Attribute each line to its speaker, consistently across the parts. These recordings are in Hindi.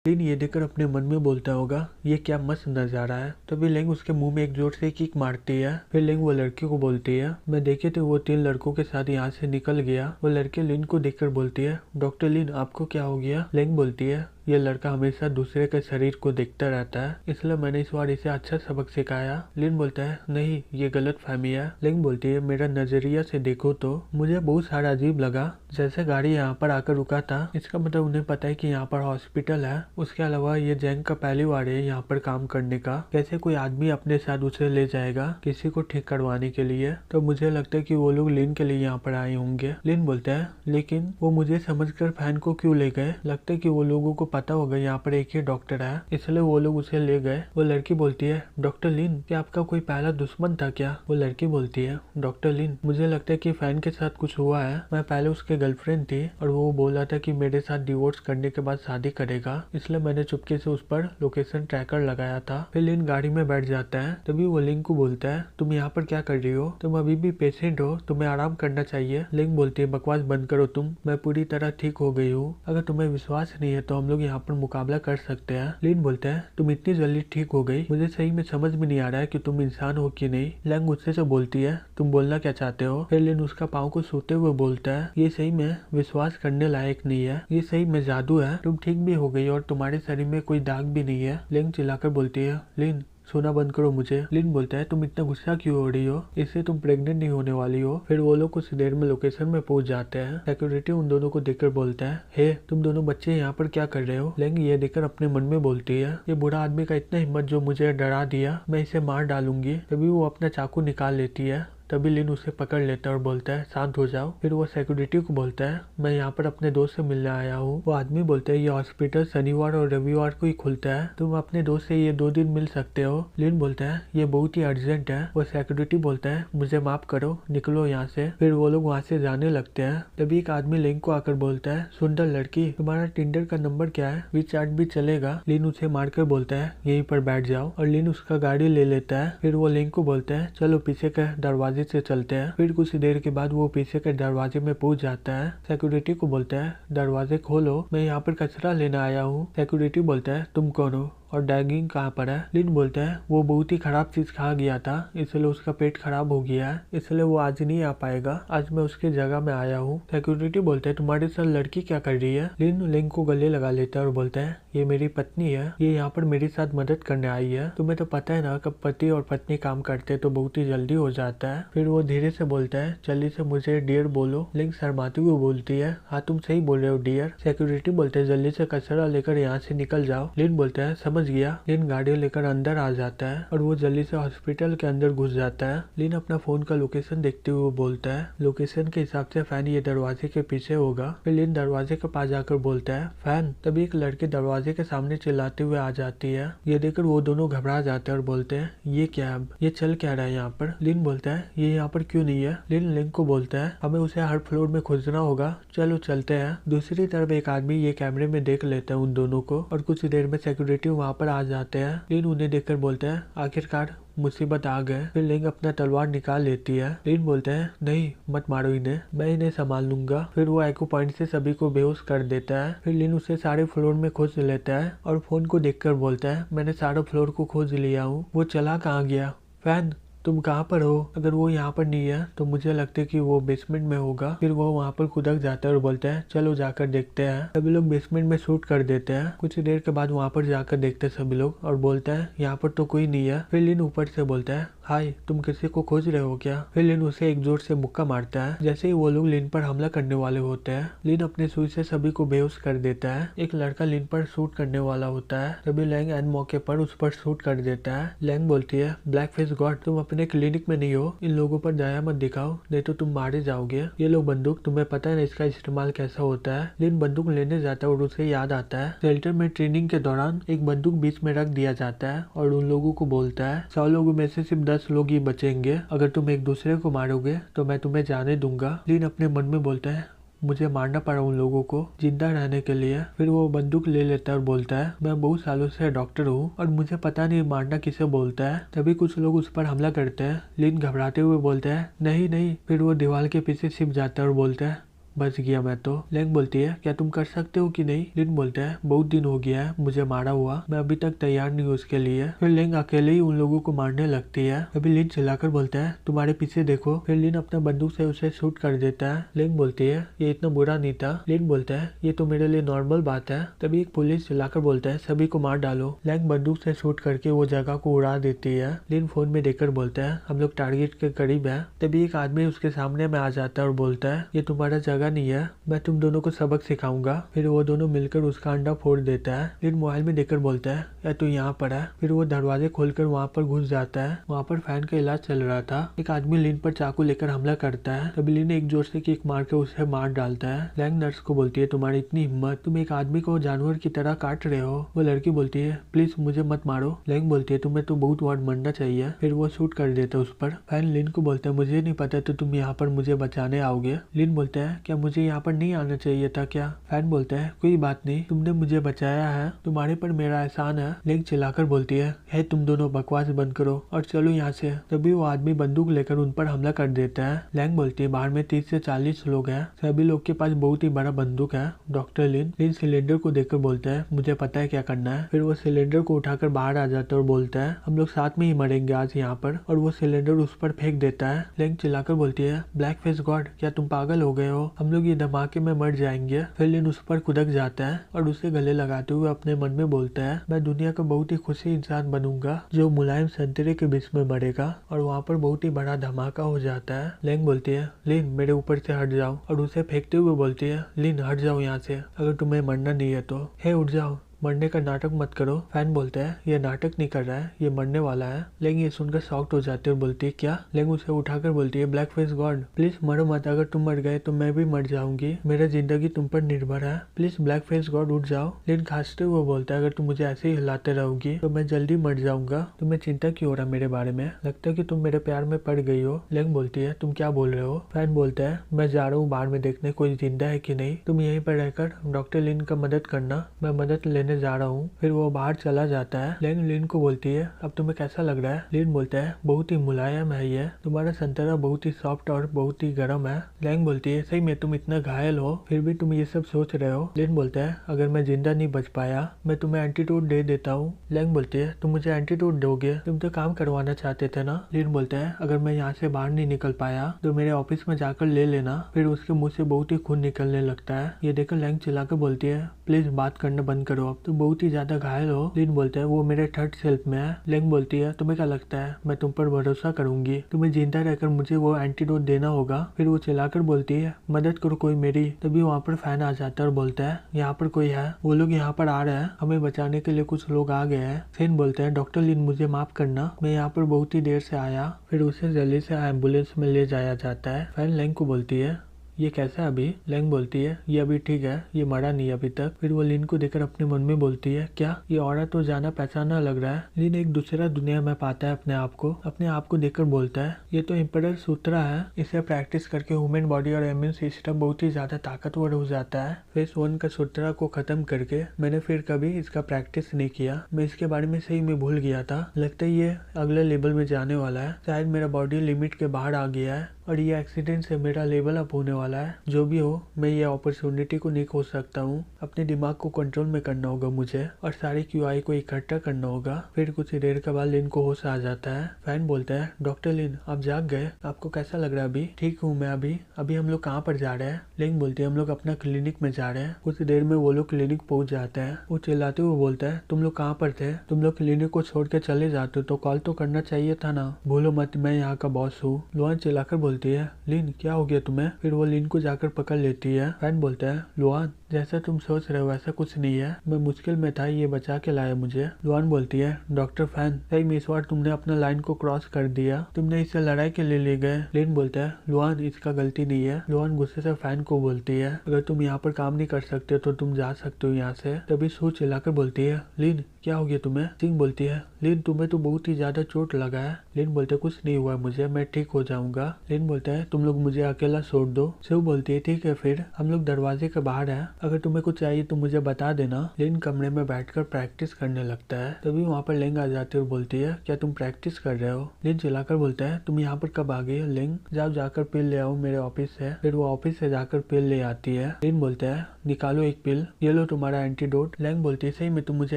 Speaker 1: लिन ये देखकर अपने मन में बोलता होगा ये क्या मस्त नजारा है। तभी लेंग उसके मुंह में एक जोर से किक मारती है। फिर लेंग वो लड़की को बोलती है मैं देखे थे वो 3 लड़कों के साथ यहाँ से निकल गया। वो लड़की लिन को देखकर बोलती है डॉक्टर लिन आपको क्या हो गया। लेंग बोलती है ये लड़का हमेशा दूसरे के शरीर को देखता रहता है, इसलिए मैंने इस बार इसे अच्छा सबक सिखाया। लिन बोलता है नहीं ये गलत फहमी है। लेंग बोलती है मेरा नजरिया से देखो तो मुझे बहुत सारा अजीब लगा। जैसे गाड़ी यहाँ पर आकर रुका था, इसका मतलब उन्हें पता है कि यहाँ पर हॉस्पिटल है। उसके अलावा ये जैंग का पहली बार है यहाँ पर काम करने का। कैसे कोई आदमी अपने साथ उसे ले जाएगा किसी को ठीक करवाने के लिए। तो मुझे लगता है कि वो लोग लिन के लिए यहाँ पर आए होंगे। लिन बोलता है लेकिन वो मुझे समझकर फैन को क्यों ले गए। लगता है कि वो लोगों को पता होगा यहाँ पर एक ही डॉक्टर है, इसलिए वो लोग उसे ले गए। वो लड़की बोलती है डॉक्टर लिन क्या आपका कोई पहला दुश्मन था क्या। वो लड़की बोलती है डॉक्टर लिन मुझे लगता है कि फैन के साथ कुछ हुआ है। मैं पहले उसके गर्लफ्रेंड थी और वो बोला था कि मेरे साथ डिवोर्स करने के बाद शादी करेगा, इसलिए मैंने चुपके से उस पर लोकेशन ट्रैकर लगाया था। फिर लिन गाड़ी में बैठ जाता है। तभी वो लिंग को बोलता है तुम यहाँ पर क्या कर रही हो, तुम अभी भी पेशेंट हो, तुम्हें आराम करना चाहिए। लिंग बोलती है बकवास बंद करो तुम, मैं पूरी तरह ठीक हो गई हूँ। अगर तुम्हें विश्वास नहीं है तो हम लोग यहाँ पर मुकाबला कर सकते हैं। लिन बोलता है तुम इतनी जल्दी ठीक हो गई, मुझे सही में समझ में नहीं आ रहा है कि तुम इंसान हो कि नहीं। लैंग गुस्से से बोलती है तुम बोलना क्या चाहते हो। फिर लिन उसका पाँव को छूते हुए बोलता है ये सही में विश्वास करने लायक नहीं है, ये सही में जादू है, तुम ठीक भी हो गई और तुम्हारे शरीर में कोई दाग भी नहीं है। लिंग चिल्लाकर बोलती है लिन सोना बंद करो मुझे। लिन बोलता है तुम इतना गुस्सा क्यों हो रही हो, इससे तुम प्रेग्नेंट नहीं होने वाली हो। फिर वो लोग कुछ देर में लोकेशन में पहुंच जाते हैं। सिक्योरिटी उन दोनों को देखकर बोलता है हे तुम दोनों बच्चे यहाँ पर क्या कर रहे हो। लिंग ये देखकर अपने मन में बोलती है ये बुरा आदमी का इतना हिम्मत जो मुझे डरा दिया, मैं इसे मार डालूंगी। तभी वो अपना चाकू निकाल लेती है। तभी लिन उसे पकड़ लेता है और बोलता है शांत हो जाओ। फिर वो सिक्योरिटी को बोलता है मैं यहाँ पर अपने दोस्त से मिलने आया हूँ। वो आदमी बोलता है ये हॉस्पिटल शनिवार और रविवार को ही खुलता है, तुम अपने दोस्त से ये 2 दिन मिल सकते हो। लिन बोलता है ये बहुत ही अर्जेंट है। वो सिक्योरिटी बोलता है मुझे माफ करो, निकलो यहाँ से। फिर वो लोग वहाँ से जाने लगते हैं। तभी एक आदमी लिन को आकर बोलता है सुंदर लड़की तुम्हारा टिंडर का नंबर क्या है, वी चैट भी चलेगा। लिन उसे मारकर बोलता है यहीं पर बैठ जाओ और लिन उसका गाड़ी ले लेता है। फिर वो लिन को बोलता है चलो पीछे का दरवाजे से चलते हैं। फिर कुछ देर के बाद वो पीछे के दरवाजे में पहुंच जाता है। सिक्योरिटी को बोलता है दरवाजे खोलो, मैं यहाँ पर कचरा लेना आया हूँ। सिक्योरिटी बोलता है तुम कौन हो और डैगिंग कहाँ पर है। लिन बोलता है वो बहुत ही खराब चीज खा गया था, इसलिए उसका पेट खराब हो गया है, इसलिए वो आज नहीं आ पाएगा, आज मैं उसकी जगह में आया हूँ। सिक्योरिटी बोलता है तुम्हारे साथ लड़की क्या कर रही है। लिन को गले लगा लेता है और बोलता है ये मेरी पत्नी है, ये यहाँ पर मेरे साथ मदद करने आई है। तुम्हें तो पता है ना कब पति और पत्नी काम करते तो बहुत ही जल्दी हो जाता है। फिर वो धीरे से बोलता है जल्दी से मुझे डियर बोलो। लिंग शर्माती हुई बोलती है हाँ तुम सही बोल रहे हो डियर। सिक्योरिटी बोलते है जल्दी से कचरा लेकर यहाँ से निकल जाओ। लिन बोलता है समझ गया। लिन गाड़ी लेकर अंदर आ जाता है और वो जल्दी से हॉस्पिटल के अंदर घुस जाता है। लिन अपना फोन का लोकेशन देखते हुए बोलता है लोकेशन के हिसाब से फैन ये दरवाजे के पीछे होगा। फिर लिन दरवाजे के पास जाकर बोलता है फैन। तभी एक लड़की दरवाजे के सामने चिल्लाते हुए आ जाती है। ये देखकर वो दोनों घबरा जाते हैं और बोलते हैं ये क्या है, ये चल क्या रहा है यहाँ पर। लिन बोलता है ये यहाँ पर क्यों नहीं है। लिन को बोलता है हमें उसे हर फ्लोर में खोजना होगा, चलो चलते हैं। दूसरी तरफ एक आदमी ये कैमरे में देख लेता है उन दोनों को और कुछ देर में सिक्योरिटी वहाँ पर आ जाते हैं। लिन उन्हें देखकर बोलता है आखिरकार मुसीबत आ गए। फिर लिंग अपना तलवार निकाल लेती है। लिन बोलता है नहीं मत मारो इन्हें, मैं इन्हें संभाल लूंगा। फिर वो एको पॉइंट से सभी को बेहोश कर देता है। फिर लिन उसे सारे फ्लोर में खोज लेता है और फोन को देखकर बोलता है मैंने सारे फ्लोर को खोज लिया हूँ, वो चला कहाँ गया। फैन तुम कहाँ पर हो, अगर वो यहाँ पर नहीं है तो मुझे लगता है कि वो बेसमेंट में होगा। फिर वो वहाँ पर कुदक जाता है और बोलता है चलो जाकर देखते हैं। सभी लोग बेसमेंट में शूट कर देते हैं। कुछ देर के बाद वहाँ पर जाकर देखते हैं सभी लोग और बोलता है यहाँ पर तो कोई नहीं है। फिर लिन ऊपर से बोलता है हाय तुम किसी को खोज रहे हो क्या। फिर लिन उसे एक जोर से मुक्का मारता है। जैसे ही वो लोग लिन पर हमला करने वाले होते हैं, लिन अपने सुई से सभी को बेहोश कर देता है। एक लड़का लिन पर शूट करने वाला होता है, तभी लैंग एन मौके पर उस पर शूट कर देता है। लैंग बोलती है ब्लैक फेस गॉड तुम अपने क्लिनिक में नहीं हो, इन लोगों पर दया मत दिखाओ नहीं तो तुम मारे जाओगे। ये लोग बंदूक, तुम्हें पता है ना इसका इस्तेमाल कैसा होता है। लिन बंदूक लेने जाता है और उसे याद आता है शेल्टर में ट्रेनिंग के दौरान एक बंदूक बीच में रख दिया जाता है और उन लोगों को बोलता है 100 लोगों में से सिर्फ 10 लोग ही बचेंगे, अगर तुम एक दूसरे को मारोगे तो मैं तुम्हें जाने दूंगा। लिन अपने मन में बोलता है मुझे मारना पड़ा उन लोगों को जिंदा रहने के लिए। फिर वो बंदूक ले लेता है और बोलता है मैं बहुत सालों से डॉक्टर हूँ और मुझे पता नहीं मारना किसे बोलता है। तभी कुछ लोग उस पर हमला करते हैं। लिन घबराते हुए बोलता है नहीं नहीं। फिर वो दीवार के पीछे छिप जाता है और बोलता है बच गया मैं तो। लैंग बोलती है क्या तुम कर सकते हो कि नहीं। लिन बोलता है बहुत दिन हो गया है मुझे मारा हुआ, मैं अभी तक तैयार नहीं हूँ उसके लिए। फिर लैंग अकेले ही उन लोगों को मारने लगती है। अभी लिन चिल्लाकर बोलता है तुम्हारे पीछे देखो। फिर लिन अपना बंदूक से उसे शूट कर देता है। लैंग बोलती है ये इतना बुरा नहीं था। लिन बोलता है ये तो मेरे लिए नॉर्मल बात है। तभी एक पुलिस चिल्लाकर बोलता है सभी को मार डालो। लैंग बंदूक से शूट करके वो जगह को उड़ा देती है। लिन फोन में देखकर बोलता है हम लोग टारगेट के करीब है। तभी एक आदमी उसके सामने में आ जाता है और बोलता है ये तुम्हारा जगह नहीं है, मैं तुम दोनों को सबक सिखाऊंगा। फिर वो दोनों मिलकर उसका अंडा फोड़ देता है। लिन मोबाइल में देखकर बोलता है या तू यहाँ पर है। फिर वो दरवाजे खोलकर वहाँ पर घुस जाता है। वहाँ पर फैन का इलाज चल रहा था। एक आदमी लिन पर चाकू लेकर हमला करता है। तभी लिन एक जोर से किक मार के उसे मार डालता है। लैंग नर्स को बोलती है तुम्हारी इतनी हिम्मत, तुम एक आदमी को जानवर की तरह काट रहे हो। वो लड़की बोलती है प्लीज मुझे मत मारो। लैंग बोलती है तुम्हें तो बहुत वार्ड मरना चाहिए। फिर वो शूट कर देता है उस पर। फैन लिन को बोलता है मुझे नहीं पता तो तुम यहाँ पर मुझे बचाने आओगे। लिन बोलता है क्या मुझे यहाँ पर नहीं आना चाहिए था क्या। फैन बोलता है कोई बात नहीं, तुमने मुझे बचाया है, तुम्हारे पर मेरा एहसान है। लैंग चिल्लाकर बोलती है तुम दोनों बकवास बंद करो और चलो यहाँ से। तभी वो आदमी बंदूक लेकर उन पर हमला कर देता है। लैंग बोलती है बाहर में 30 से 40 लोग हैं, सभी लोग के पास बहुत ही बड़ा बंदूक है। डॉक्टर लिन सिलेंडर को देखकर बोलता है मुझे पता है क्या करना है। फिर वो सिलेंडर को उठाकर बाहर आ जाता है और बोलता है हम लोग साथ में ही मरेंगे आज यहाँ पर, और वो सिलेंडर उस पर फेंक देता है। लैंग चिल्लाकर बोलती है ब्लैक फेस गॉड क्या तुम पागल हो गए हो, हम लोग ये धमाके में मर जाएंगे। फिर लिन उस पर खुदक जाता है और उसे गले लगाते हुए अपने मन में बोलता है मैं दुनिया का बहुत ही खुशी इंसान बनूंगा जो मुलायम संतरे के बीच में मरेगा। और वहाँ पर बहुत ही बड़ा धमाका हो जाता है। लैंग बोलती है लिन मेरे ऊपर से हट जाओ, और उसे फेंकते हुए बोलती है लिन हट जाओ यहाँ से, अगर तुम्हें मरना नहीं है तो। हे उठ जाओ, मरने का नाटक मत करो। फैन बोलता है ये नाटक नहीं कर रहा है, ये मरने वाला है। लेंग ये सुनकर शॉक्ड हो जाती है और बोलती है क्या। लेंग उसे उठाकर बोलती है ब्लैक फेस गॉड प्लीज मरो मत, अगर तुम मर गए तो मैं भी मर जाऊंगी, मेरा जिंदगी तुम पर निर्भर है, प्लीज ब्लैक फेस गॉड उठ जाओ। लेंग खांसते हुए बोलता है अगर तुम मुझे ऐसे ही हिलाते रहोगी तो मैं जल्दी मर जाऊंगा, तुम्हें चिंता क्यों हो रहा मेरे बारे में, लगता है कि तुम मेरे प्यार में पड़ गई हो। लेंग बोलती है तुम क्या बोल रहे हो। फैन बोलता है मैं जा रहा हूँ बाहर में देखने कोई जिंदा है कि नहीं, तुम यहीं पर रहकर डॉक्टर लिन का मदद करना, मैं मदद लेने जा रहा हूँ। फिर वो बाहर चला जाता है। लैंग लिन को बोलती है अब तुम्हें कैसा लग रहा है। लिन बोलता है बहुत ही मुलायम है ये, तुम्हारा संतरा बहुत ही सॉफ्ट और बहुत ही गर्म है। लैंग बोलती है सही में तुम इतना घायल हो फिर भी तुम ये सब सोच रहे हो। लिन बोलता है अगर मैं जिंदा नहीं बच पाया मैं तुम्हें एंटीडोट दे देता हूँ। लैंग बोलती है तुम मुझे एंटीडोट दोगे, तुम तो काम करवाना चाहते थे ना। लिन बोलता है अगर मैं यहाँ से बाहर नहीं निकल पाया तो मेरे ऑफिस में जाकर ले लेना। फिर उसके मुंह से बहुत ही खून निकलने लगता है। ये देखकर लैंग चिल्लाकर बोलती है प्लीज बात करना बंद करो, अब तुम बहुत ही ज्यादा घायल हो। लिन बोलता है वो मेरे थर्ड सेल्फ में है। लैंग बोलती है तुम्हें क्या लगता है मैं तुम पर भरोसा करूंगी, तुम्हें जिंदा रहकर मुझे वो एंटीडोट देना होगा। फिर वो चिल्लाकर बोलती है मदद करो कोई मेरी। तभी वहाँ पर फैन आ जाता है और बोलता है यहाँ पर कोई है, वो लोग यहाँ पर आ रहे हैं, हमें बचाने के लिए कुछ लोग आ गए हैं। फैन बोलता है डॉक्टर लिन मुझे माफ करना, मैं यहाँ पर बहुत ही देर से आया। फिर उसे जल्दी से एम्बुलेंस में ले जाया जाता है। फैन लैंग को बोलती है ये कैसा है अभी। लैंग बोलती है ये अभी ठीक है, ये मरा नहीं अभी तक। फिर वो लिन को देखकर अपने मन में बोलती है क्या ये औरत तो जाना पहचाना लग रहा है। लिन एक दूसरा दुनिया में पाता है अपने आप को देखकर बोलता है ये तो एम्परर सूत्रा है, इसे प्रैक्टिस करके ह्यूमन बॉडी और इम्यून सिस्टम बहुत ही ज्यादा ताकतवर हो जाता है। फेस 1 का सूत्रा को खत्म करके मैंने फिर कभी इसका प्रैक्टिस नहीं किया, मैं इसके बारे में सही में भूल गया था, लगता है ये अगले लेवल में जाने वाला है, शायद मेरा बॉडी लिमिट के बाहर आ गया है और ये एक्सीडेंट से मेरा लेवल अप होने वाला है। जो भी हो मैं ये अपॉर्चुनिटी को नहीं खो सकता हूँ, अपने दिमाग को कंट्रोल में करना होगा मुझे और सारी क्यूआई को इकट्ठा करना होगा। फिर कुछ देर के बाद लिन को होश आ जाता है। फैन बोलता है डॉक्टर लिन आप जाग गए, आपको कैसा लग रहा है अभी। ठीक हूँ मैं अभी हम लोग कहाँ पर जा रहे हैं। लिन बोलती है हम लोग अपना क्लिनिक में जा रहे हैं। कुछ देर में वो लोग क्लिनिक पहुंच जाते हैं। वो चिल्लाते हुए बोलता है तुम लोग कहाँ पर थे, तुम लोग क्लिनिक को छोड़ के चले जाते तो कॉल तो करना चाहिए था ना, भूलो मत मैं यहाँ का बॉस हूँ। लुआन चिल्लाकर बोलती है लिन क्या हो गया तुम्हें। फिर वो लिन को जाकर पकड़ लेती है। फैन बोलता है लुआन जैसा तुम सोच रहे हो वैसा कुछ नहीं है, मैं मुश्किल में था ये बचा के लाया मुझे। लुआन बोलती है डॉक्टर फैन सही में इस बार तुमने अपना लाइन को क्रॉस कर दिया, तुमने इसे लड़ाई के लिए ले गए। लिन बोलता है लुआन इसका गलती नहीं है। लुआन गुस्से से फैन को बोलती है अगर तुम यहाँ पर काम नहीं कर सकते तो तुम जा सकते हो यहाँ से। तभी सू चिल्लाकर बोलती है लिन क्या हो गया तुम्हें? सिंह बोलती है लिन तुम्हें तो बहुत ही ज्यादा चोट लगा है। लिन बोलते है कुछ नहीं हुआ मुझे, मैं ठीक हो जाऊंगा। लिन बोलता है तुम लोग मुझे अकेला छोड़ दो। शिव बोलती है ठीक है फिर हम लोग दरवाजे के बाहर है, अगर तुम्हें कुछ चाहिए तो मुझे बता देना। लिन कमरे में बैठकर प्रैक्टिस करने लगता है। तभी वहाँ पर लेंग आ जाती है और बोलती है क्या तुम प्रैक्टिस कर रहे हो? लिन चिल्लाकर बोलता है तुम यहाँ पर कब आ गई? लेंग जाओ जाकर पिल ले आओ मेरे ऑफिस से। फिर वो ऑफिस से जाकर पिल ले आती है। लिन बोलता है निकालो एक पिल, ये लो तुम्हारा एंटीडोट। लेंग बोलती है सही में तुम मुझे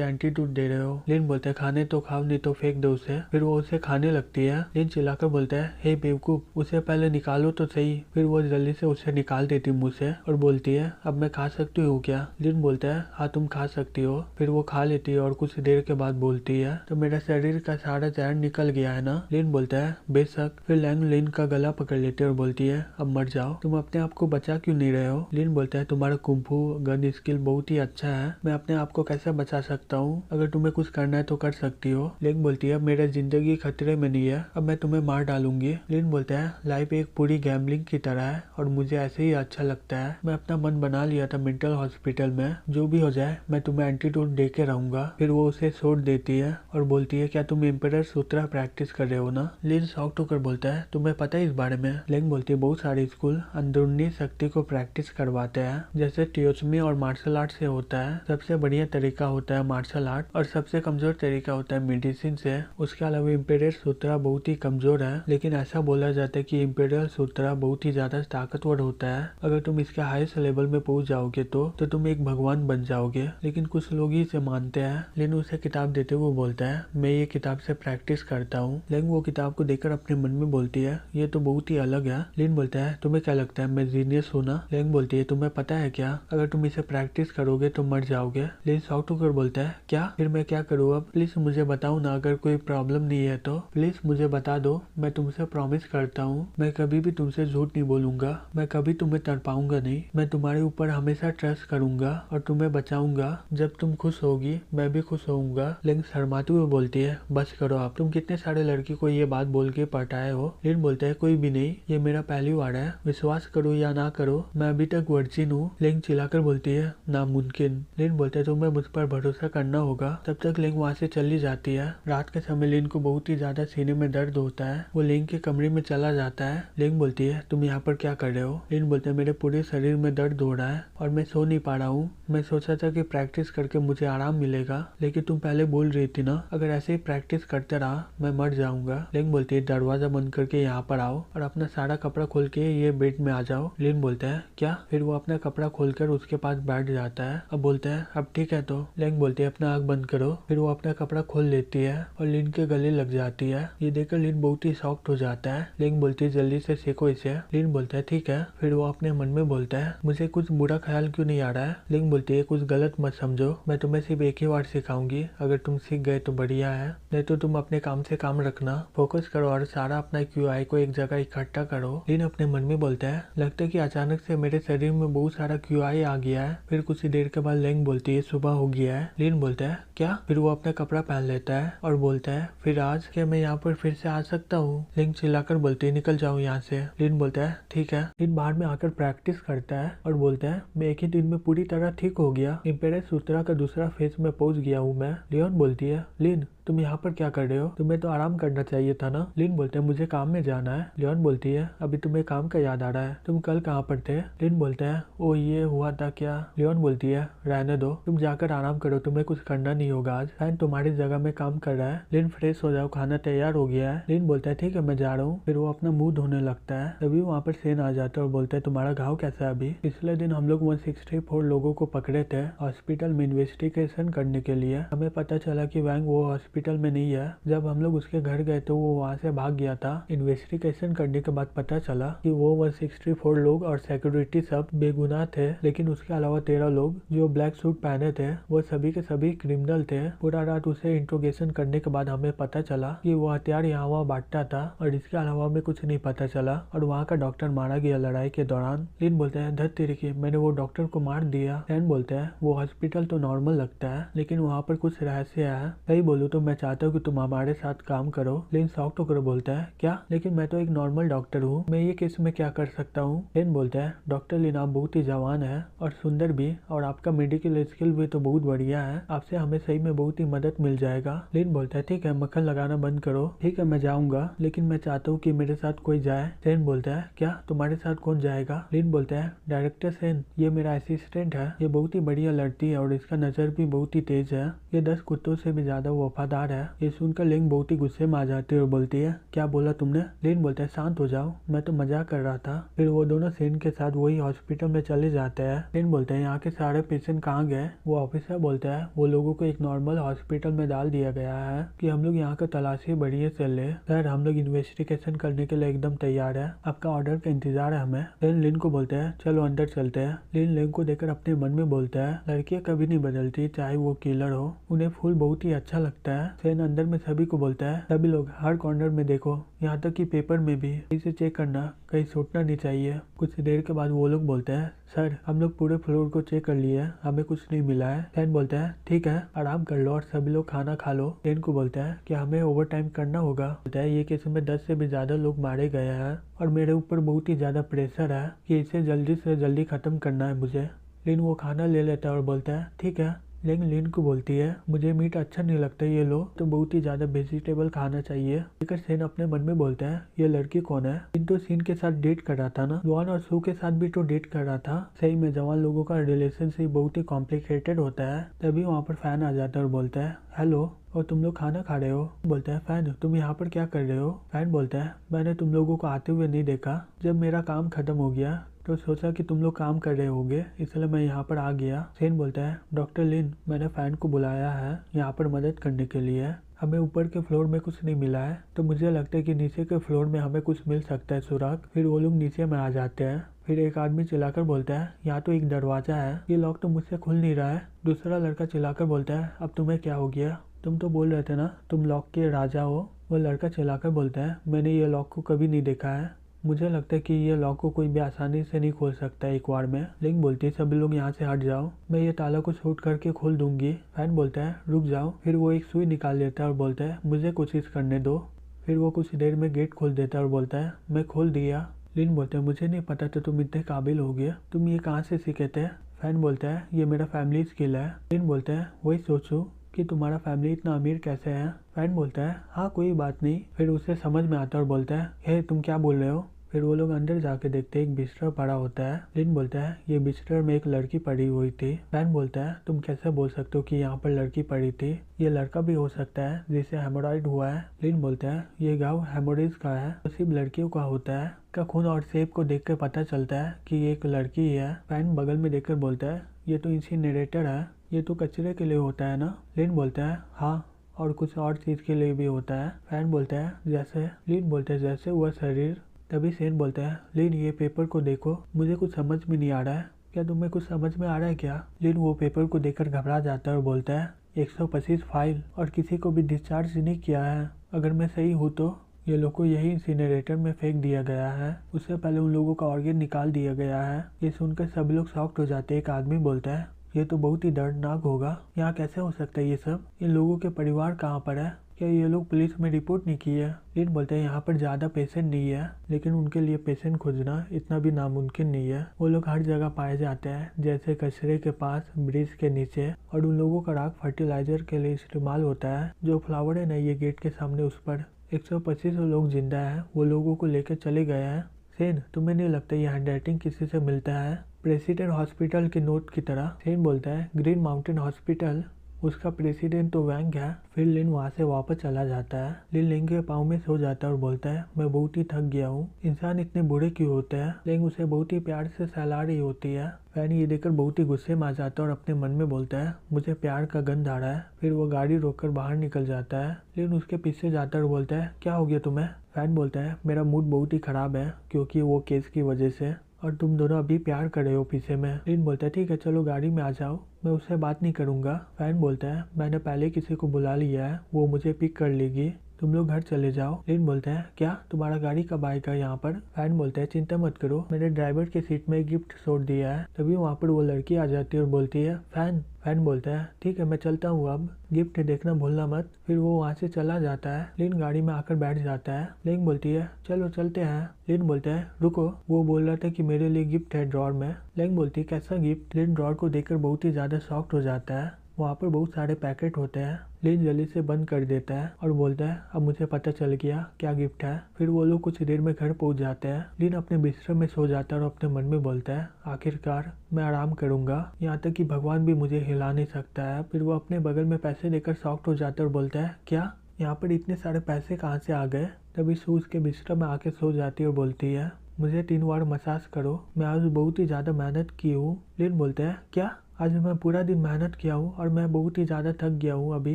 Speaker 1: एंटीडोट दे रहे हो? लिन बोलता है खाने तो खाओ नहीं तो फेंक दो उसे। फिर वो उसे खाने लगती है। लिन चिल्लाकर बोलता है हे बेवकूफ उसे पहले निकालो तो सही। फिर वो जल्दी से उसे निकाल देती मुंह से और बोलती है अब मैं खा सकती हूँ क्या? लिन बोलता है हाँ तुम खा सकती हो। फिर वो खा लेती है और कुछ देर के बाद बोलती है तो मेरा शरीर का सारा जहर निकल गया है ना? लिन बोलता है बेशक। फिर लैंग लिन का गला पकड़ लेती है और बोलती है अब मर जाओ, तुम अपने आप को बचा क्यों नहीं रहे हो? लिन बोलता है तुम्हारा कुंफू गन स्किल बहुत ही अच्छा है, मैं अपने आप को कैसे बचा सकता हूँ, अगर तुम्हें कुछ करना है तो कर सकती हो। लिन बोलती है मेरा जिंदगी खतरे में नहीं है, अब मैं तुम्हें मार डालूंगी। लिन बोलता है लाइफ एक पूरी गैम्बलिंग की तरह है और मुझे ऐसे ही अच्छा लगता है, मैं अपना मन बना लिया था मेंटल हॉस्पिटल में, जो भी हो जाए मैं तुम्हें एंटीडोट दे के रहूंगा। फिर वो उसे छोड़ देती है और बोलती है क्या तुम एम्परर सूत्रा प्रैक्टिस कर रहे हो ना? लिन शॉक्ड होकर बोलता है तुम्हें पता है इस बारे में? लिन बोलती है बहुत सारे स्कूल अंदरूनी शक्ति को प्रैक्टिस करवाते हैं, जैसे टियोचमी और मार्शल आर्ट से होता है। सबसे बढ़िया तरीका होता है मार्शल आर्ट और सबसे कमजोर तरीका होता है मेडिसिन से। उसके अलावा इम्पेरियल सूत्रा बहुत ही कमजोर है, लेकिन ऐसा बोला जाता है कि इम्पेरियल सूत्रा बहुत ही ज्यादा ताकतवर होता है, अगर तुम इसके हाईएस्ट लेवल में पहुंच जाओगे तो तुम एक भगवान बन जाओगे, लेकिन कुछ लोग ही इसे मानते हैं। लेकिन उसे किताब देते हुए बोलता है मैं ये किताब से प्रैक्टिस करता हूँ। लेकिन वो किताब को देखकर अपने मन में बोलती है ये तो बहुत ही अलग है। लिन बोलता है तुम्हें क्या लगता है मैं जीनियस हूँ ना? लेन बोलती है तुम्हें पता है क्या अगर तुम इसे प्रैक्टिस करोगे तो मर जाओगे। लेन शॉक्ड होकर बोलता है क्या? फिर मैं क्या करूँ अब? प्लीज मुझे बताओ ना, अगर कोई प्रॉब्लम नहीं है तो प्लीज मुझे बता दो, मैं तुमसे प्रॉमिस करता हूँ मैं कभी भी तुमसे झूठ नहीं बोलूंगा, मैं कभी तुम्हें तड़पाऊंगा नहीं, मैं तुम्हारे ऊपर हमेशा ट्रस्ट करूंगा और तुम्हें बचाऊंगा, जब तुम खुश होगी मैं भी खुश होऊंगा। लेकिन शर्माते हुए बोलती है बस करो आप, तुम कितने सारे लड़की को ये बात बोल के पटाए हो? लेन बोलता है कोई भी नहीं, ये मेरा पहली बार है, विश्वास करो या ना करो मैं अभी तक वर्जिन हूँ। लेन चिल्लाकर बोलती है नामुमकिन। लेन बोलता है तुम्हें मुझ पर भरोसा करना होगा। तब तक लेन वहाँ से चली जाती है। रात के समय लेन को बहुत ही ज्यादा सीने में दर्द होता है, वो लेन के कमरे में चला जाता है। लेन बोलती है तुम यहाँ पर क्या कर रहे हो? लेन बोलते है मेरे पूरे शरीर में दर्द हो रहा है और मैं सो नहीं पा रहा हूँ, मैं सोचा था कि प्रैक्टिस करके मुझे आराम मिलेगा, लेकिन तुम पहले बोल रही थी ना अगर ऐसे ही प्रैक्टिस करते रहा मैं मर जाऊंगा। लेन बोलती है दरवाजा बंद करके यहाँ पर आओ और अपना सारा कपड़ा खोल के ये बेड में आ जाओ। लेन बोलता है क्या? फिर वो अपना कपड़ा खोलकर उसके पास बैठ जाता है। अब बोलता है अब ठीक है तो? लेन बोलती है अपना आँख बंद करो। फिर वो अपना कपड़ा खोल लेती है और लिन के गले लग जाती है। ये देखकर लिन बहुत ही शॉक्ड हो जाता है। लेन बोलती है जल्दी से सेको इसे। लिन बोलता है ठीक है। फिर वो अपने मन में बोलता है मुझे कुछ बुरा ख्याल क्यों नहीं आ रहा है? लिन बोलती है कुछ गलत मत समझो, मैं तुम्हें सिर्फ एक ही बार सिखाऊंगी, अगर तुम सीख गए तो बढ़िया है, नहीं तो तुम अपने काम से काम रखना, फोकस करो और सारा अपना QI को एक जगह इकट्ठा करो। लिन अपने मन में बोलता है लगता है कि अचानक से मेरे शरीर में बहुत सारा QI आ गया है। फिर कुछ देर के बाद लेंग बोलती है सुबह हो गया है। लिन बोलता है क्या? फिर वो अपना कपड़ा पहन लेता है और बोलता है फिर आज क्या मैं यहाँ पर फिर से आ सकता हूँ? लिन चिल्लाकर बोलती है निकल जाओ यहाँ से। लिन बोलता है ठीक है। लिन बाहर में आकर प्रैक्टिस करता है और बोलता है मैं एक ही दिन में पूरी तरह ठीक हो गया, इम्पेरियल सूत्रा का दूसरा फेज में पहुंच गया हूँ मैं। लियोन बोलती है लिन तुम यहाँ पर क्या कर रहे हो? तुम्हें तो आराम करना चाहिए था ना? लिन बोलते हैं मुझे काम में जाना है। लियोन बोलती है अभी तुम्हें काम का याद आ रहा है, तुम कल कहाँ पर थे? लिन बोलते हैं ओ ये हुआ था क्या? लियोन बोलती है रहने दो, तुम जाकर आराम करो, तुम्हें कुछ करना नहीं होगा आज, फैन तुम्हारी जगह में काम कर रहा है। लिन फ्रेश हो जाओ, खाना तैयार हो गया है। लिन बोलता है ठीक है मैं जा रहा हूँ। फिर वो अपना मुंह धोने लगता है। तभी वहाँ पर सेन आ जाता है और बोलता है तुम्हारा घाव कैसा है अभी? पिछले दिन हम लोग 164 लोगों को पकड़े थे हॉस्पिटल में इन्वेस्टिगेशन करने के लिए, हमें पता चला कि वैंग वो हॉस्पिटल में नहीं है, जब हम लोग उसके घर गए तो वो वहाँ से भाग गया था। इन्वेस्टिगेशन करने के बाद पता चला कि वो 164 लोग और सिक्योरिटी सब बेगुनाह थे, लेकिन उसके अलावा 13 लोग जो ब्लैक सूट पहने थे वो सभी के सभी क्रिमिनल थे। पूरा रात उसे इंट्रोगेशन करने के बाद हमें पता चला कि वो हथियार यहाँ वहाँ बांटता था और इसके अलावा हमें कुछ नहीं पता चला और वहाँ का डॉक्टर मारा गया लड़ाई के दौरान। लिन बोलते हैं धत तेरे की, मैंने वो डॉक्टर को मार दिया। लैन बोलते हैं वो हॉस्पिटल तो नॉर्मल लगता है लेकिन वहाँ पर कुछ रहस्य है, सही बोलूं तो तो मैं चाहता हूँ कि तुम हमारे साथ काम करो। लिन शॉक होकर बोलता है क्या, लेकिन मैं तो एक नॉर्मल डॉक्टर हूँ, मैं ये केस में क्या कर सकता हूँ। लिन बोलता है डॉक्टर लिन आप बहुत ही जवान है और सुंदर भी, और आपका मेडिकल स्किल भी तो बहुत बढ़िया है, आपसे हमें सही में बहुत ही मदद मिल जाएगा। लिन बोलता है ठीक है मक्खन लगाना बंद करो, ठीक है मैं जाऊंगा, लेकिन मैं चाहता हूँ कि मेरे साथ कोई जाए। सेन बोलता है क्या तुम्हारे साथ कौन जाएगा। लिन बोलता है डायरेक्टर सेन, ये मेरा असिस्टेंट है, ये बहुत ही बढ़िया लड़ती है और इसका नजर भी बहुत ही तेज है, ये 10 कुत्तों से भी ज्यादा वफादार है। ये सुनकर लिंग बहुत ही गुस्से में आ जाती है और बोलती है क्या बोला तुमने। लिन बोलता है शांत हो जाओ, मैं तो मजाक कर रहा था। फिर वो दोनों सेन के साथ वही हॉस्पिटल में चले जाते हैं। लिन बोलते हैं यहाँ के सारे पेशेंट कहाँ गए। वो ऑफिसर बोलता है वो लोगों को एक नॉर्मल हॉस्पिटल में डाल दिया गया है कि हम लोग यहाँ का तलाशी बढ़िया से ले। सर हम लोग इन्वेस्टिगेशन करने के लिए एकदम तैयार है, आपका ऑर्डर का इंतजार है हमें। फिर लिन को बोलते हैं चलो अंदर चलते हैं। लिन लिन को देखकर अपने मन में बोलता है लड़कियां कभी नहीं बदलती, चाहे वो किलर हो, उन्हें फूल बहुत ही अच्छा लगता है। सेन अंदर में सभी को बोलता है सभी लोग हर कॉर्नर में देखो, यहाँ तक कि पेपर में भी इसे चेक करना, कहीं छूटना नहीं चाहिए। कुछ देर के बाद वो लोग बोलते हैं सर हम लोग पूरे फ्लोर को चेक कर लिए, हमें कुछ नहीं मिला है। सेन बोलता है ठीक है आराम कर लो और सभी लोग खाना खा लो। सेन को बोलता है कि हमें ओवर टाइम करना होगा। बोलता है ये केस में 10 से भी ज्यादा लोग मारे गए हैं और मेरे ऊपर बहुत ही ज्यादा प्रेशर है कि इसे जल्दी से जल्दी खत्म करना है मुझे। लिन वो खाना ले लेता है और बोलता है ठीक है, लेकिन लिन को बोलती है मुझे मीट अच्छा नहीं लगता, ये लो तो बहुत ही ज्यादा वेजिटेबल खाना चाहिए। लेकिन सेन अपने मन में बोलता है ये लड़की कौन है, इन तो सीन के साथ डेट कर रहा था ना, जवान और सू के साथ भी तो डेट कर रहा था। सही में जवान लोगों का रिलेशनशिप बहुत ही कॉम्प्लिकेटेड होता है। तभी वहाँ पर फैन आ जाता है और बोलता है हेलो और तुम लोग खाना खा रहे हो। बोलता है फैन तुम यहाँ पर क्या कर रहे हो। फैन बोलता है मैंने तुम लोगों को आते हुए नहीं देखा, जब मेरा काम खत्म हो गया तो सोचा कि तुम लोग काम कर रहे होगे, इसलिए मैं यहाँ पर आ गया। सेन बोलता है डॉक्टर लिन मैंने फैन को बुलाया है यहाँ पर मदद करने के लिए, हमें ऊपर के फ्लोर में कुछ नहीं मिला है, तो मुझे लगता है कि नीचे के फ्लोर में हमें कुछ मिल सकता है सुराग। फिर वो लोग नीचे में आ जाते हैं। फिर एक आदमी चिल्लाकर बोलता है यहाँ तो एक दरवाजा है, ये लॉक तो मुझसे खुल नहीं रहा है। दूसरा लड़का चिल्लाकर बोलता है अब तुम्हें क्या हो गया, तुम तो बोल रहे थे ना तुम लॉक के राजा हो। वो लड़का चिल्लाकर बोलता है मैंने ये लॉक को कभी नहीं देखा है, मुझे लगता है कि ये लॉक को कोई भी आसानी से नहीं खोल सकता है एक बार में। लिंग बोलती है सभी लोग यहाँ से हट जाओ, मैं ये ताला को शूट करके खोल दूंगी। फैन बोलता है रुक जाओ। फिर वो एक सुई निकाल लेता है और बोलता है मुझे कोशिश करने दो। फिर वो कुछ देर में गेट खोल देता है और बोलता है मैं खोल दिया। लिन बोलता है मुझे नहीं पता था तुम इतने काबिल हो गए, तुम ये कहाँ से सीखे थे। फैन बोलता है ये मेरा फैमिली स्किल है। लिन बोलता है वही सोचो कि तुम्हारा फैमिली इतना अमीर कैसे है। फैन बोलता है हाँ कोई बात नहीं। फिर उसे समझ में आता है और बोलता है हे तुम क्या बोल रहे हो। फिर वो लोग अंदर जाके देखते हैं एक बिस्तर पड़ा होता है। लिन बोलता है ये बिस्तर में एक लड़की पड़ी हुई थी। फैन बोलता है तुम कैसे बोल सकते हो कि यहाँ पर लड़की पड़ी थी, ये लड़का भी हो सकता है जिसे हेमोरॉइड हुआ है। लिन बोलता है ये घाव हेमोरेज का है, तो सिर्फ लड़कियों का होता है, का खून और शेप को देख कर पता चलता है कि ये एक लड़की ही है। फैन बगल में देखकर बोलता है ये तो इंसिनरेटर है, ये तो कचरे के लिए होता है ना। लिन बोलता है हाँ और कुछ और चीज के लिए भी होता है। फैन बोलता है जैसे। लिन बोलता है जैसे वह शरीर। तभी सेन बोलता है लिन ये पेपर को देखो, मुझे कुछ समझ में नहीं आ रहा है, क्या तुम्हें कुछ समझ में आ रहा है क्या। लिन वो पेपर को देखकर घबरा जाता है और बोलता है 125 फाइल और किसी को भी डिस्चार्ज नहीं किया है, अगर मैं सही हूँ तो ये लोग को यही इंसिनरेटर में फेंक दिया गया है, उससे पहले उन लोगों का ऑर्गन निकाल दिया गया है। ये सुनकर सभी लोग शॉक्ड हो जाते हैं। एक आदमी बोलता है ये तो बहुत ही दर्दनाक होगा, यहाँ कैसे हो सकता है ये सब, इन लोगों के परिवार कहाँ पर है, क्या ये लोग पुलिस में रिपोर्ट नहीं की है। लिन बोलते हैं यहाँ पर ज्यादा पेशेंट नहीं है, लेकिन उनके लिए पेशेंट खोजना इतना भी नामुमकिन नहीं है, वो लोग हर जगह पाए जाते हैं, जैसे कचरे के पास, ब्रिज के नीचे, और उन लोगों का राख फर्टिलाइजर के लिए इस्तेमाल होता है। जो फ्लावर है ना ये गेट के सामने उस पर 125 लोग जिंदा है, वो लोगों को लेकर चले गए हैं। सेन तुम्हें नहीं लगता ये हैंडराइटिंग किसी से मिलता है, प्रेसिडेंट हॉस्पिटल के नोट की तरह। सेन बोलता है ग्रीन माउंटेन हॉस्पिटल, उसका प्रेसिडेंट तो वैंग है। फिर लिन वहाँ से वापस चला जाता है। लिन लिंग के पाँव में सो जाता है और बोलता है मैं बहुत ही थक गया हूँ, इंसान इतने बुरे क्यों होते हैं। लिंग उसे बहुत ही प्यार से सहला रही होती है। फैन ये देखकर बहुत ही गुस्से में आ जाता है और अपने मन में बोलता है मुझे प्यार का गंध आ रहा है। फिर वो गाड़ी रोककर बाहर निकल जाता है। लिन उसके पीछे जाता है और बोलता है क्या हो गया तुम्हें। फैन बोलता है मेरा मूड बहुत ही खराब है क्योंकि वो केस की वजह से, और तुम दोनों अभी प्यार कर रहे हो पीछे में। लिन बोलता है ठीक है चलो गाड़ी में आ जाओ, मैं उससे बात नहीं करूंगा। फैन बोलता है मैंने पहले किसी को बुला लिया है, वो मुझे पिक कर लेगी, तुम लोग घर चले जाओ। लिन बोलता है क्या तुम्हारा गाड़ी कब आएगा यहाँ पर? फैन बोलता है चिंता मत करो, मेरे ड्राइवर के सीट में गिफ्ट छोड़ दिया है। तभी वहाँ पर वो लड़की आ जाती है और बोलती है फैन बोलता है ठीक है मैं चलता हूँ, अब गिफ्ट देखना भूलना मत। फिर वो वहाँ से चला जाता है। लिन गाड़ी में आकर बैठ जाता है। लिन बोलती है चलो चलते हैं। लिन बोलता है रुको, वो बोल रहा था कि मेरे लिए गिफ्ट है ड्रॉर में। लिन बोलती है कैसा गिफ्ट? लिन ड्रॉर को देखकर बहुत ही ज्यादा शॉक्ड हो जाता है। वहाँ पर बहुत सारे पैकेट होते हैं। लिन जल्दी से बंद कर देता है और बोलता है अब मुझे पता चल गया क्या गिफ्ट है। फिर वो लोग कुछ देर में घर पहुँच जाते हैं। लिन अपने बिस्तर में सो जाता है और अपने मन में बोलता है आखिरकार मैं आराम करूंगा, यहाँ तक कि भगवान भी मुझे हिला नहीं सकता है। फिर वो अपने बगल में पैसे लेकर शॉक्ड हो जाता है और बोलता है क्या यहाँ पर इतने सारे पैसे कहाँ से आ गए? तभी सू उसके बिस्तर में आके सो जाती है और बोलती है मुझे 3 बार मसाज करो, मैं आज बहुत ही ज्यादा मेहनत की हूँ। लिन बोलता है क्या? आज मैं पूरा दिन मेहनत किया हूँ और मैं बहुत ही ज्यादा थक गया हूँ अभी।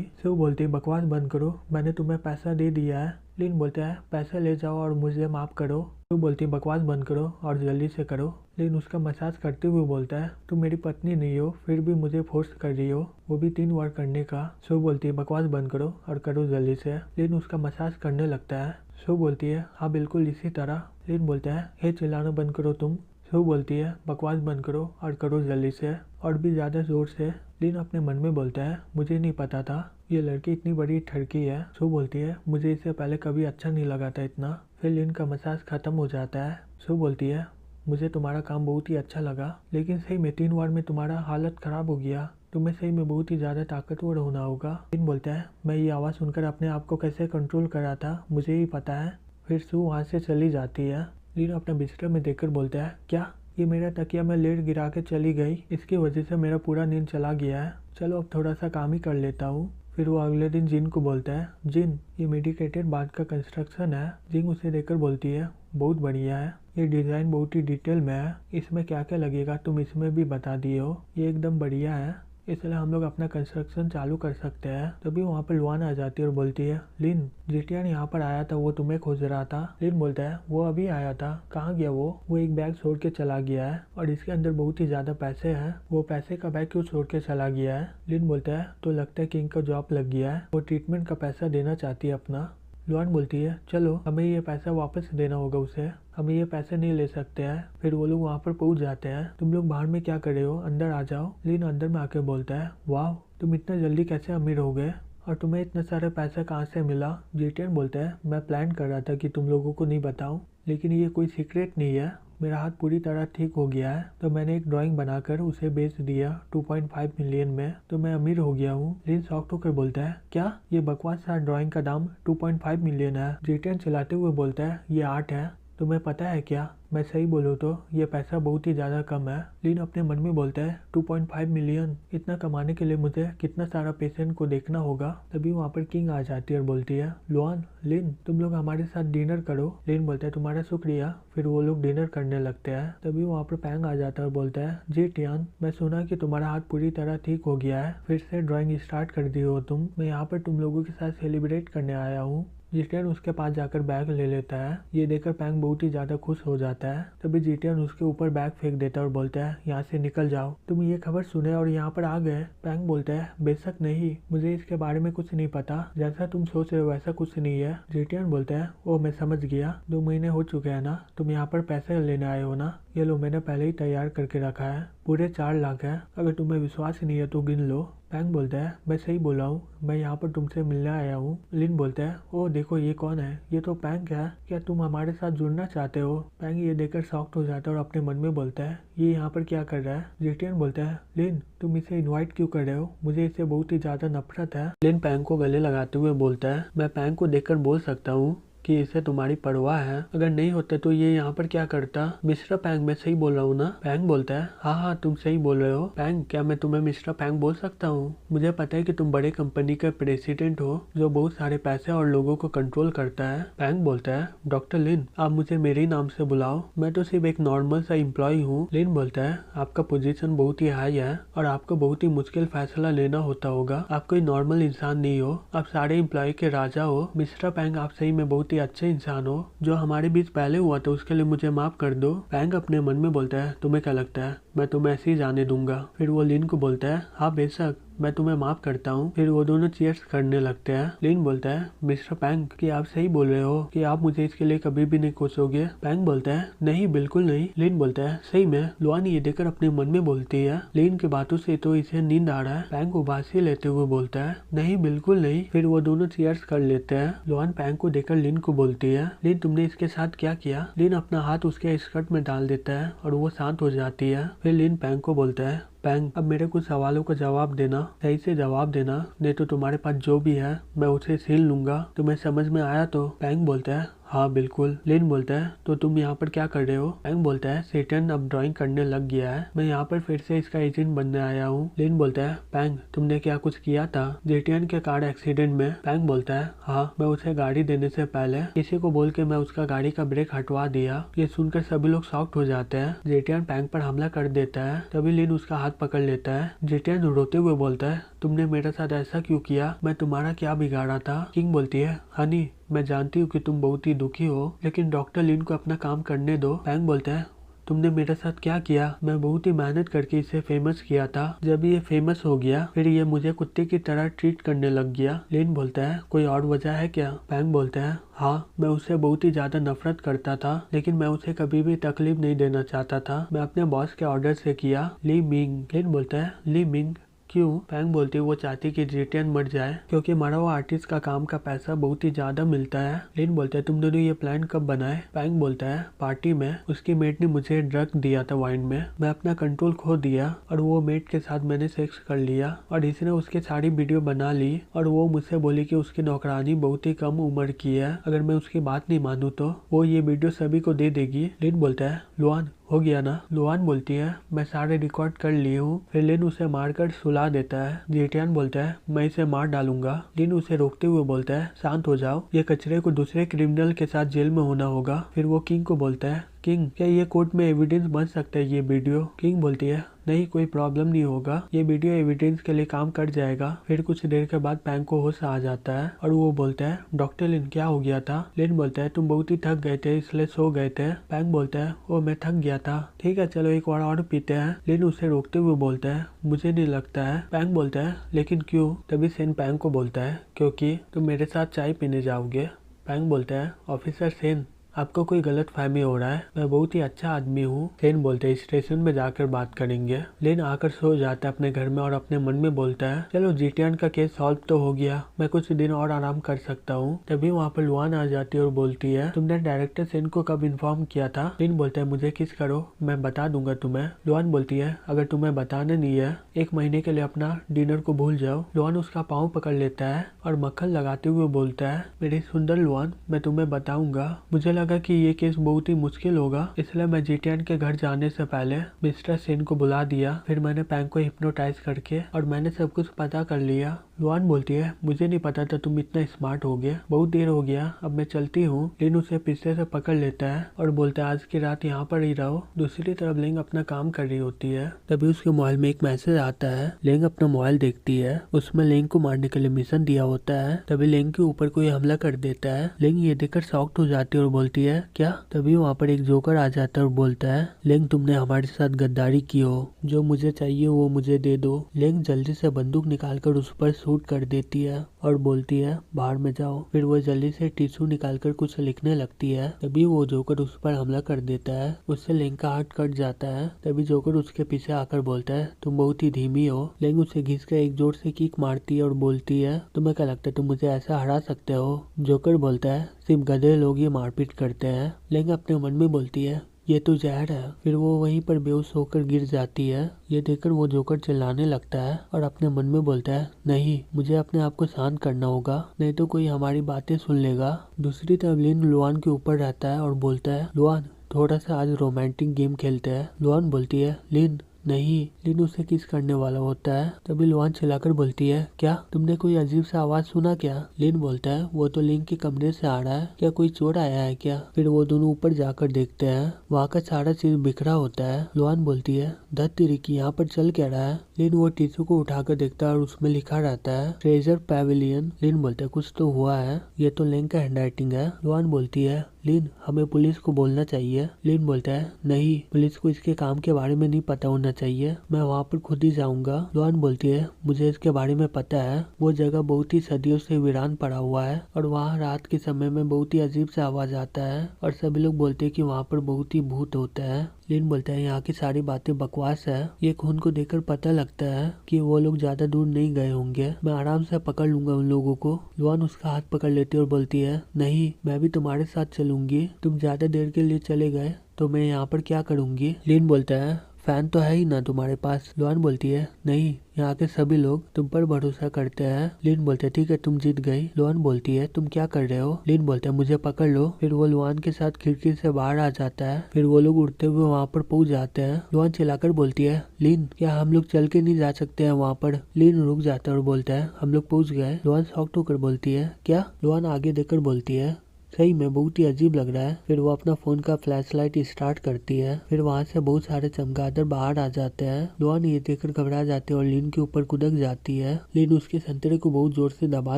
Speaker 1: शिव बोलती है बकवास बंद करो, मैंने तुम्हें पैसा दे दिया है। लिन बोलता है पैसा ले जाओ और मुझे माफ करो। शिव बोलती है बकवास बंद करो और जल्दी से करो। लिन उसका मसाज करते हुए बोलता है तुम मेरी पत्नी नहीं हो फिर भी मुझे फोर्स कर रही हो, वो भी 3 बार करने का। शिव बोलती है बकवास बंद करो और करो जल्दी से। लिन उसका मसाज करने लगता है। शिव बोलती है हाँ बिल्कुल इसी तरह। लिन बोलता है हे चिल्लाना बंद करो तुम। शिव बोलती है बकवास बंद करो और करो जल्दी से और भी ज्यादा जोर से। लिन अपने मन में बोलता है मुझे नहीं पता था ये लड़की इतनी बड़ी ठरकी है। शिव बोलती है मुझे इससे पहले कभी अच्छा नहीं लगा था इतना। फिर लिन का मसाज खत्म हो जाता है। शिव बोलती है मुझे तुम्हारा काम बहुत ही अच्छा लगा, लेकिन सही में 3 बार में तुम्हारा हालत खराब हो गया, तुम्हें सही में बहुत ही ज्यादा ताकतवर होना होगा। लिन बोलता है मैं ये आवाज सुनकर अपने आप को कैसे कंट्रोल कर रहा था मुझे ही पता है। फिर सू वहाँ से चली जाती है। लिन अपने बिस्तर में देखकर बोलता है क्या ये मेरा तकिया मैं लेट गिरा के चली गई, इसकी वजह से मेरा पूरा नींद चला गया है, चलो अब थोड़ा सा काम ही कर लेता हूँ। फिर वो अगले दिन जिन को बोलता है जिन ये मेडिकेटेड बाथ का कंस्ट्रक्शन है। जिन उसे देखकर बोलती है बहुत बढ़िया है, ये डिजाइन बहुत ही डिटेल में है, इसमें क्या क्या लगेगा तुम इसमें भी बता दिए हो, ये एकदम बढ़िया है, इसलिए हम लोग अपना कंस्ट्रक्शन चालू कर सकते हैं। तभी वहाँ पर लुआन आ जाती है और बोलती है लिन जेटियान यहाँ पर आया था, वो तुम्हें खोज रहा था। लिन बोलता है वो अभी आया था, कहाँ गया वो एक बैग छोड़ के चला गया है और इसके अंदर बहुत ही ज्यादा पैसे हैं, वो पैसे का बैग क्यों छोड़ के चला गया है? लिन बोलता है तो लगता है किंग का जॉब लग गया है, वो ट्रीटमेंट का पैसा देना चाहती है अपना। लुआन बोलती है चलो हमें ये पैसा वापस देना होगा उसे, हम ये पैसे नहीं ले सकते हैं। फिर वो लोग वहाँ पर पहुँच जाते हैं। तुम लोग बाहर में क्या कर रहे हो, अंदर आ जाओ। लिन अंदर में आके बोलता है वाह तुम इतना जल्दी कैसे अमीर हो गए और तुम्हें इतना सारा पैसा कहाँ से मिला? जेटियन बोलता है मैं प्लान कर रहा था कि तुम लोगों को नहीं बताऊं, लेकिन ये कोई सीक्रेट नहीं है, मेरा हाथ पूरी तरह ठीक हो गया है, तो मैंने एक ड्राइंग बनाकर उसे बेच दिया 2.5 मिलियन में, तो मैं अमीर हो गया हूँ। लिन शॉक्ड होकर बोलता है क्या ये बकवास सा ड्राइंग का दाम 2.5 मिलियन है? जेटियन चिल्लाते हुए बोलता है ये आर्ट है, तुम्हें पता है क्या, मैं सही बोलूँ तो ये पैसा बहुत ही ज्यादा कम है। लिन अपने मन में बोलता है 2.5 मिलियन, इतना कमाने के लिए मुझे कितना सारा पेशेंट को देखना होगा। तभी वहाँ पर किंग आ जाती है और बोलती है लुआन लिन तुम लोग हमारे साथ डिनर करो। लिन बोलता है तुम्हारा शुक्रिया। फिर वो लोग डिनर करने लगते हैं। तभी वहाँ पर पैंग आ जाता है और बोलता है जी टियान मैं सुना कि तुम्हारा हाथ पूरी तरह ठीक हो गया है, फिर से ड्राइंग स्टार्ट कर दी हो तुम, मैं यहाँ पर तुम लोगों के साथ सेलिब्रेट करने आया हूँ। जीटियन उसके पास जाकर बैग ले लेता है। ये देखकर पैंग बहुत ही ज्यादा खुश हो जाता है। तभी जीटियन उसके ऊपर बैग फेंक देता है और बोलता है यहाँ से निकल जाओ, तुम ये खबर सुने और यहाँ पर आ गए। पैंग बोलता है बेशक नहीं, मुझे इसके बारे में कुछ नहीं पता, जैसा तुम सोच रहे हो वैसा कुछ नहीं है। जीटियन बोलता है ओ मैं समझ गया, 2 महीने हो चुके हैं ना, तुम यहाँ पर पैसे लेने आए हो ना, ये लो मैंने पहले ही तैयार करके रखा है, पूरे 4 लाख है, अगर तुम्हें विश्वास नहीं है तो गिन लो। पैंग बोलता है मैं सही बोला हूँ, मैं यहाँ पर तुमसे मिलने आया हूँ। लिन बोलता है ओ देखो ये कौन है, ये तो पैंग है, क्या तुम हमारे साथ जुड़ना चाहते हो? पैंग ये देखकर शॉक्ड हो जाता है और अपने मन में बोलता है ये यहाँ पर क्या कर रहा है? जेटियन बोलता है लिन तुम इसे इनवाइट क्यों कर रहे हो, मुझे इससे बहुत ही ज्यादा नफरत है। लिन पैंग को गले लगाते हुए बोलता है मैं पैंग को देखकर बोल सकता हूँ कि इसे तुम्हारी परवाह है, अगर नहीं होते तो ये यहाँ पर क्या करता? मिस्टर पैंग मैं सही बोल रहा हूँ ना? पैंग बोलता है हाँ तुम सही बोल रहे हो। पैंग क्या मैं तुम्हें मिस्टर पैंग बोल सकता हूँ? मुझे पता है कि तुम बड़े कंपनी के प्रेसिडेंट हो जो बहुत सारे पैसे और लोगों को कंट्रोल करता है। पैंग बोलता है डॉक्टर लिन आप मुझे मेरे ही नाम से बुलाओ, मैं तो सिर्फ एक नॉर्मल सा एम्प्लॉय हूँ। लिन बोलता है आपका पोजीशन बहुत ही हाई है और आपको बहुत ही मुश्किल फैसला लेना होता होगा, आप कोई नॉर्मल इंसान नहीं हो, आप सारे एम्प्लॉय के राजा हो। मिस्टर पैंग आप सही में बहुत अच्छे इंसान हो, जो हमारे बीच पहले हुआ था उसके लिए मुझे माफ कर दो। पैंग अपने मन में बोलता है तुम्हें क्या लगता है मैं तुम्हें ऐसे ही जाने दूंगा? फिर वो लिन को बोलता है हाँ बेशक, मैं तुम्हें माफ करता हूँ। फिर वो दोनों चीयर्स करने लगते हैं। लिन बोलता है मिस्टर पैंग कि आप सही बोल रहे हो कि आप मुझे इसके लिए कभी भी नहीं कोसोगे। पैंग बोलता है नहीं बिल्कुल नहीं। लिन बोलता है सही में। लुआन ये देखकर अपने मन में बोलती है लिन की बातों से तो इसे नींद आ रहा है। पैंग उबासी लेते हुए बोलता है नहीं बिल्कुल नहीं। फिर वो दोनों चीयर्स कर लेते हैं। लुआन पैंग को देखकर लिन को बोलती है लिन तुमने इसके साथ क्या किया। लिन अपना हाथ उसके स्कर्ट में डाल देता है और वो शांत हो जाती है। फिर लिन पैंग को बोलता है पैंग अब मेरे कुछ सवालों का जवाब देना, सही से जवाब देना, नहीं तो तुम्हारे पास जो भी है मैं उसे छीन लूंगा। तुम्हें समझ में आया तो। पैंग बोलता है हाँ बिल्कुल। लिन बोलता है तो तुम यहाँ पर क्या कर रहे हो। पैंग बोलता है सेटन अब ड्राइंग करने लग गया है, मैं यहाँ पर फिर से इसका एजेंट बनने आया हूँ। लिन बोलता है पैंग तुमने क्या कुछ किया था जेटियन के कार एक्सीडेंट में। पैंग बोलता है हाँ मैं उसे गाड़ी देने से पहले किसी को बोल के मैं उसका गाड़ी का ब्रेक हटवा दिया। ये सुनकर सभी लोग शॉक्ड हो जाते हैं। जेटियन पैंग पर हमला कर देता है। तभी लिन उसका हाथ पकड़ लेता है। जेटियन रोते हुए बोलता है तुमने मेरे साथ ऐसा क्यों किया, मैं तुम्हारा क्या बिगाड़ा था। किंग बोलती है हनी मैं जानती हूँ कि तुम बहुत ही दुखी हो, लेकिन डॉक्टर लिन को अपना काम करने दो। पैंग बोलता है तुमने मेरे साथ क्या किया, मैं बहुत ही मेहनत करके इसे फेमस किया था। जब ये फेमस हो गया फिर ये मुझे कुत्ते की तरह ट्रीट करने लग गया। लिन बोलता है कोई और वजह है क्या। पैंग बोलता है हाँ मैं उससे बहुत ही ज्यादा नफरत करता था, लेकिन मैं उसे कभी भी तकलीफ नहीं देना चाहता था। मैं अपने बॉस के ऑर्डर से किया। ली मिंग। लिन बोलता है ली मिंग क्यों। पैंग बोलती है वो चाहती कि जेटियन मर जाए क्योंकि मरा हुआ आर्टिस्ट का काम का पैसा बहुत ही ज्यादा मिलता है। लिन बोलता है तुम दोनों ये प्लान कब बनाए। पैंग बोलता है पार्टी में उसकी मेट ने मुझे ड्रग दिया था वाइन में, मैं अपना कंट्रोल खो दिया और वो मेट के साथ मैंने सेक्स कर लिया और इसने उसकी सारी वीडियो बना ली और वो मुझसे बोली कि उसकी नौकरानी बहुत ही कम उम्र की है, अगर मैं उसकी बात नहीं मानूं तो वो ये वीडियो सभी को दे देगी। लिन बोलता है लुआन हो गया ना। लुआन बोलती है मैं सारे रिकॉर्ड कर ली हूँ। फिर लिन उसे मारकर सुला देता है। जेटियन बोलता है मैं इसे मार डालूंगा। लिन उसे रोकते हुए बोलता है शांत हो जाओ, ये कचरे को दूसरे क्रिमिनल के साथ जेल में होना होगा। फिर वो किंग को बोलता है किंग क्या ये कोर्ट में एविडेंस बन सकता है ये वीडियो। किंग बोलती है नहीं कोई प्रॉब्लम नहीं होगा, ये वीडियो एविडेंस के लिए काम कर जाएगा। फिर कुछ देर के बाद पैंग को होश आ जाता है और वो बोलता है डॉक्टर लिन क्या हो गया था। लिन बोलता है तुम बहुत ही थक गए थे इसलिए सो गए थे। पैंग बोलता है ओ मैं थक गया था, ठीक है चलो एक और पीते हैं। लिन उसे रोकते हुए बोलता है मुझे नहीं लगता है। पैंग बोलता है लेकिन क्यों। तभी सेन पैंग को बोलता है क्योंकि तुम मेरे साथ चाय पीने जाओगे। पैंग बोलता है ऑफिसर सेन आपको कोई गलत फहमी हो रहा है, मैं बहुत ही अच्छा आदमी हूँ। सेन बोलते हैं स्टेशन में जाकर बात करेंगे। लिन आकर सो जाता है अपने घर में और अपने मन में बोलता है चलो जेटियन का केस सॉल्व तो हो गया, मैं कुछ दिन और आराम कर सकता हूँ। तभी वहाँ पर लुआन आ जाती है और बोलती है तुमने डायरेक्टर सेन को कब इन्फॉर्म किया था। लिन बोलता है मुझे किस करो मैं बता दूंगा तुम्हें। लुआन बोलती है अगर तुम्हें बताना नहीं है 1 महीने के लिए अपना डिनर को भूल जाओ। लुआन उसका पाँव पकड़ लेता है और मक्खन लगाते हुए बोलता है मेरी सुंदर लुआन मैं तुम्हें बताऊंगा, मुझे लगा कि ये केस बहुत ही मुश्किल होगा इसलिए मैं जेटियन के घर जाने से पहले मिस्टर सेन को बुला दिया। फिर मैंने पैंग को हिप्नोटाइज करके और मैंने सब कुछ पता कर लिया। लुआन बोलती है मुझे नहीं पता था तुम इतना स्मार्ट हो गए, बहुत देर हो गया अब मैं चलती हूँ। लिन उसे पीछे से पकड़ लेता है और बोलता है आज की रात यहाँ पर ही रहो। दूसरी तरफ लिंग अपना काम कर रही होती है। तभी उसके मोबाइल में एक मैसेज आता है। लिंग अपना मोबाइल देखती है, उसमें लिंग को मारने के लिए मिशन दिया होता है। तभी लिंग के ऊपर कोई हमला कर देता है। लिंग ये देखकर शॉक्ड हो जाती है और बोलती है क्या। तभी वहाँ पर एक जोकर आ जाता है और बोलता है लिंग तुमने हमारे साथ गद्दारी की हो, जो मुझे चाहिए वो मुझे दे दो। लिंग जल्दी से बंदूक निकालकर उस पर शूट कर देती है और बोलती है बाहर में जाओ। फिर वो जल्दी से टिश्यू निकालकर कुछ लिखने लगती है। तभी वो जोकर उस पर हमला कर देता है, उससे लिंग का हाथ कट जाता है। तभी जोकर उसके पीछे आकर बोलता है तुम बहुत ही धीमी हो। लिंग उसे घिसकर एक जोर से किक मारती है और बोलती है तुम्हें क्या लगता है तुम मुझे ऐसा हरा सकते हो। जोकर बोलता है सिर्फ गधे लोग ये मारपीट करते हैं। लिंग अपने मन में बोलती है ये तो जहर है। फिर वो वहीं पर बेहोश होकर गिर जाती है। ये देखकर वो जोकर चिल्लाने लगता है और अपने मन में बोलता है नहीं मुझे अपने आप को शांत करना होगा, नहीं तो कोई हमारी बातें सुन लेगा। दूसरी तरफ लिन लुआन के ऊपर रहता है और बोलता है लुआन थोड़ा सा आज रोमांटिक गेम खेलते हैं। लुआन बोलती है लिन नहीं। लिन उसे किस करने वाला होता है। तभी लुआन चिल्लाकर बोलती है क्या तुमने कोई अजीब सा आवाज सुना क्या। लिन बोलता है वो तो लिंग के कमरे से आ रहा है, क्या कोई चोर आया है क्या। फिर वो दोनों ऊपर जाकर देखते हैं, वहाँ का सारा चीज बिखरा होता है। लुआन बोलती है धत तेरी की यहाँ पर चल क्या रहा है। लिन वो टिश्यू को उठाकर देखता है और उसमें लिखा रहता है ट्रेजर पैविलियन। लिन बोलता है कुछ तो हुआ है, ये तो लिंग का हैंडराइटिंग है। लुआन बोलती है लिन हमें पुलिस को बोलना चाहिए। लिन बोलता है नहीं पुलिस को इसके काम के बारे में नहीं पता होना चाहिए, मैं वहाँ पर खुद ही जाऊंगा। लुआन बोलती है मुझे इसके बारे में पता है, वो जगह बहुत ही सदियों से वीरान पड़ा हुआ है और वहाँ रात के समय में बहुत ही अजीब सा आवाज आता है और सभी लोग बोलते हैं कि वहाँ पर बहुत ही भूत होता है। लिन बोलता है यहाँ की सारी बातें बकवास है, ये खून को देखकर पता लगता है कि वो लोग ज्यादा दूर नहीं गए होंगे, मैं आराम से पकड़ लूंगा उन लोगों को। लुआन उसका हाथ पकड़ लेती है और बोलती है नहीं, मैं भी तुम्हारे साथ चलूंगी, तुम ज्यादा देर के लिए चले गए तो मैं यहाँ पर क्या करूंगी। लिन बोलता है फैन तो है ही ना तुम्हारे पास। लुआन बोलती है नहीं, यहाँ के सभी लोग तुम पर भरोसा करते हैं। लिन बोलते है ठीक है तुम जीत गई। लुआन बोलती है तुम क्या कर रहे हो। लिन बोलते है मुझे पकड़ लो। फिर वो लुआन के साथ खिड़की से बाहर आ जाता है। फिर वो लोग उड़ते हुए वहाँ पर पहुँच जाते हैं। लुआन चिल्लाकर बोलती है लिन क्या हम लोग चल के नहीं जा सकते हैं वहाँ पर। लिन रुक जाता है और बोलता है हम लोग पहुँच गए। लुआन शॉक्ड होकर बोलती है क्या। लुआन आगे देखकर बोलती है सही में बहुत ही अजीब लग रहा है। फिर वो अपना फोन का फ्लैशलाइट स्टार्ट करती है। फिर वहाँ से बहुत सारे चमगादड़ बाहर आ जाते हैं। लुआन ये देखकर घबरा जाती है और लिन के ऊपर कूदक जाती है। लिन उसके संतरे को बहुत जोर से दबा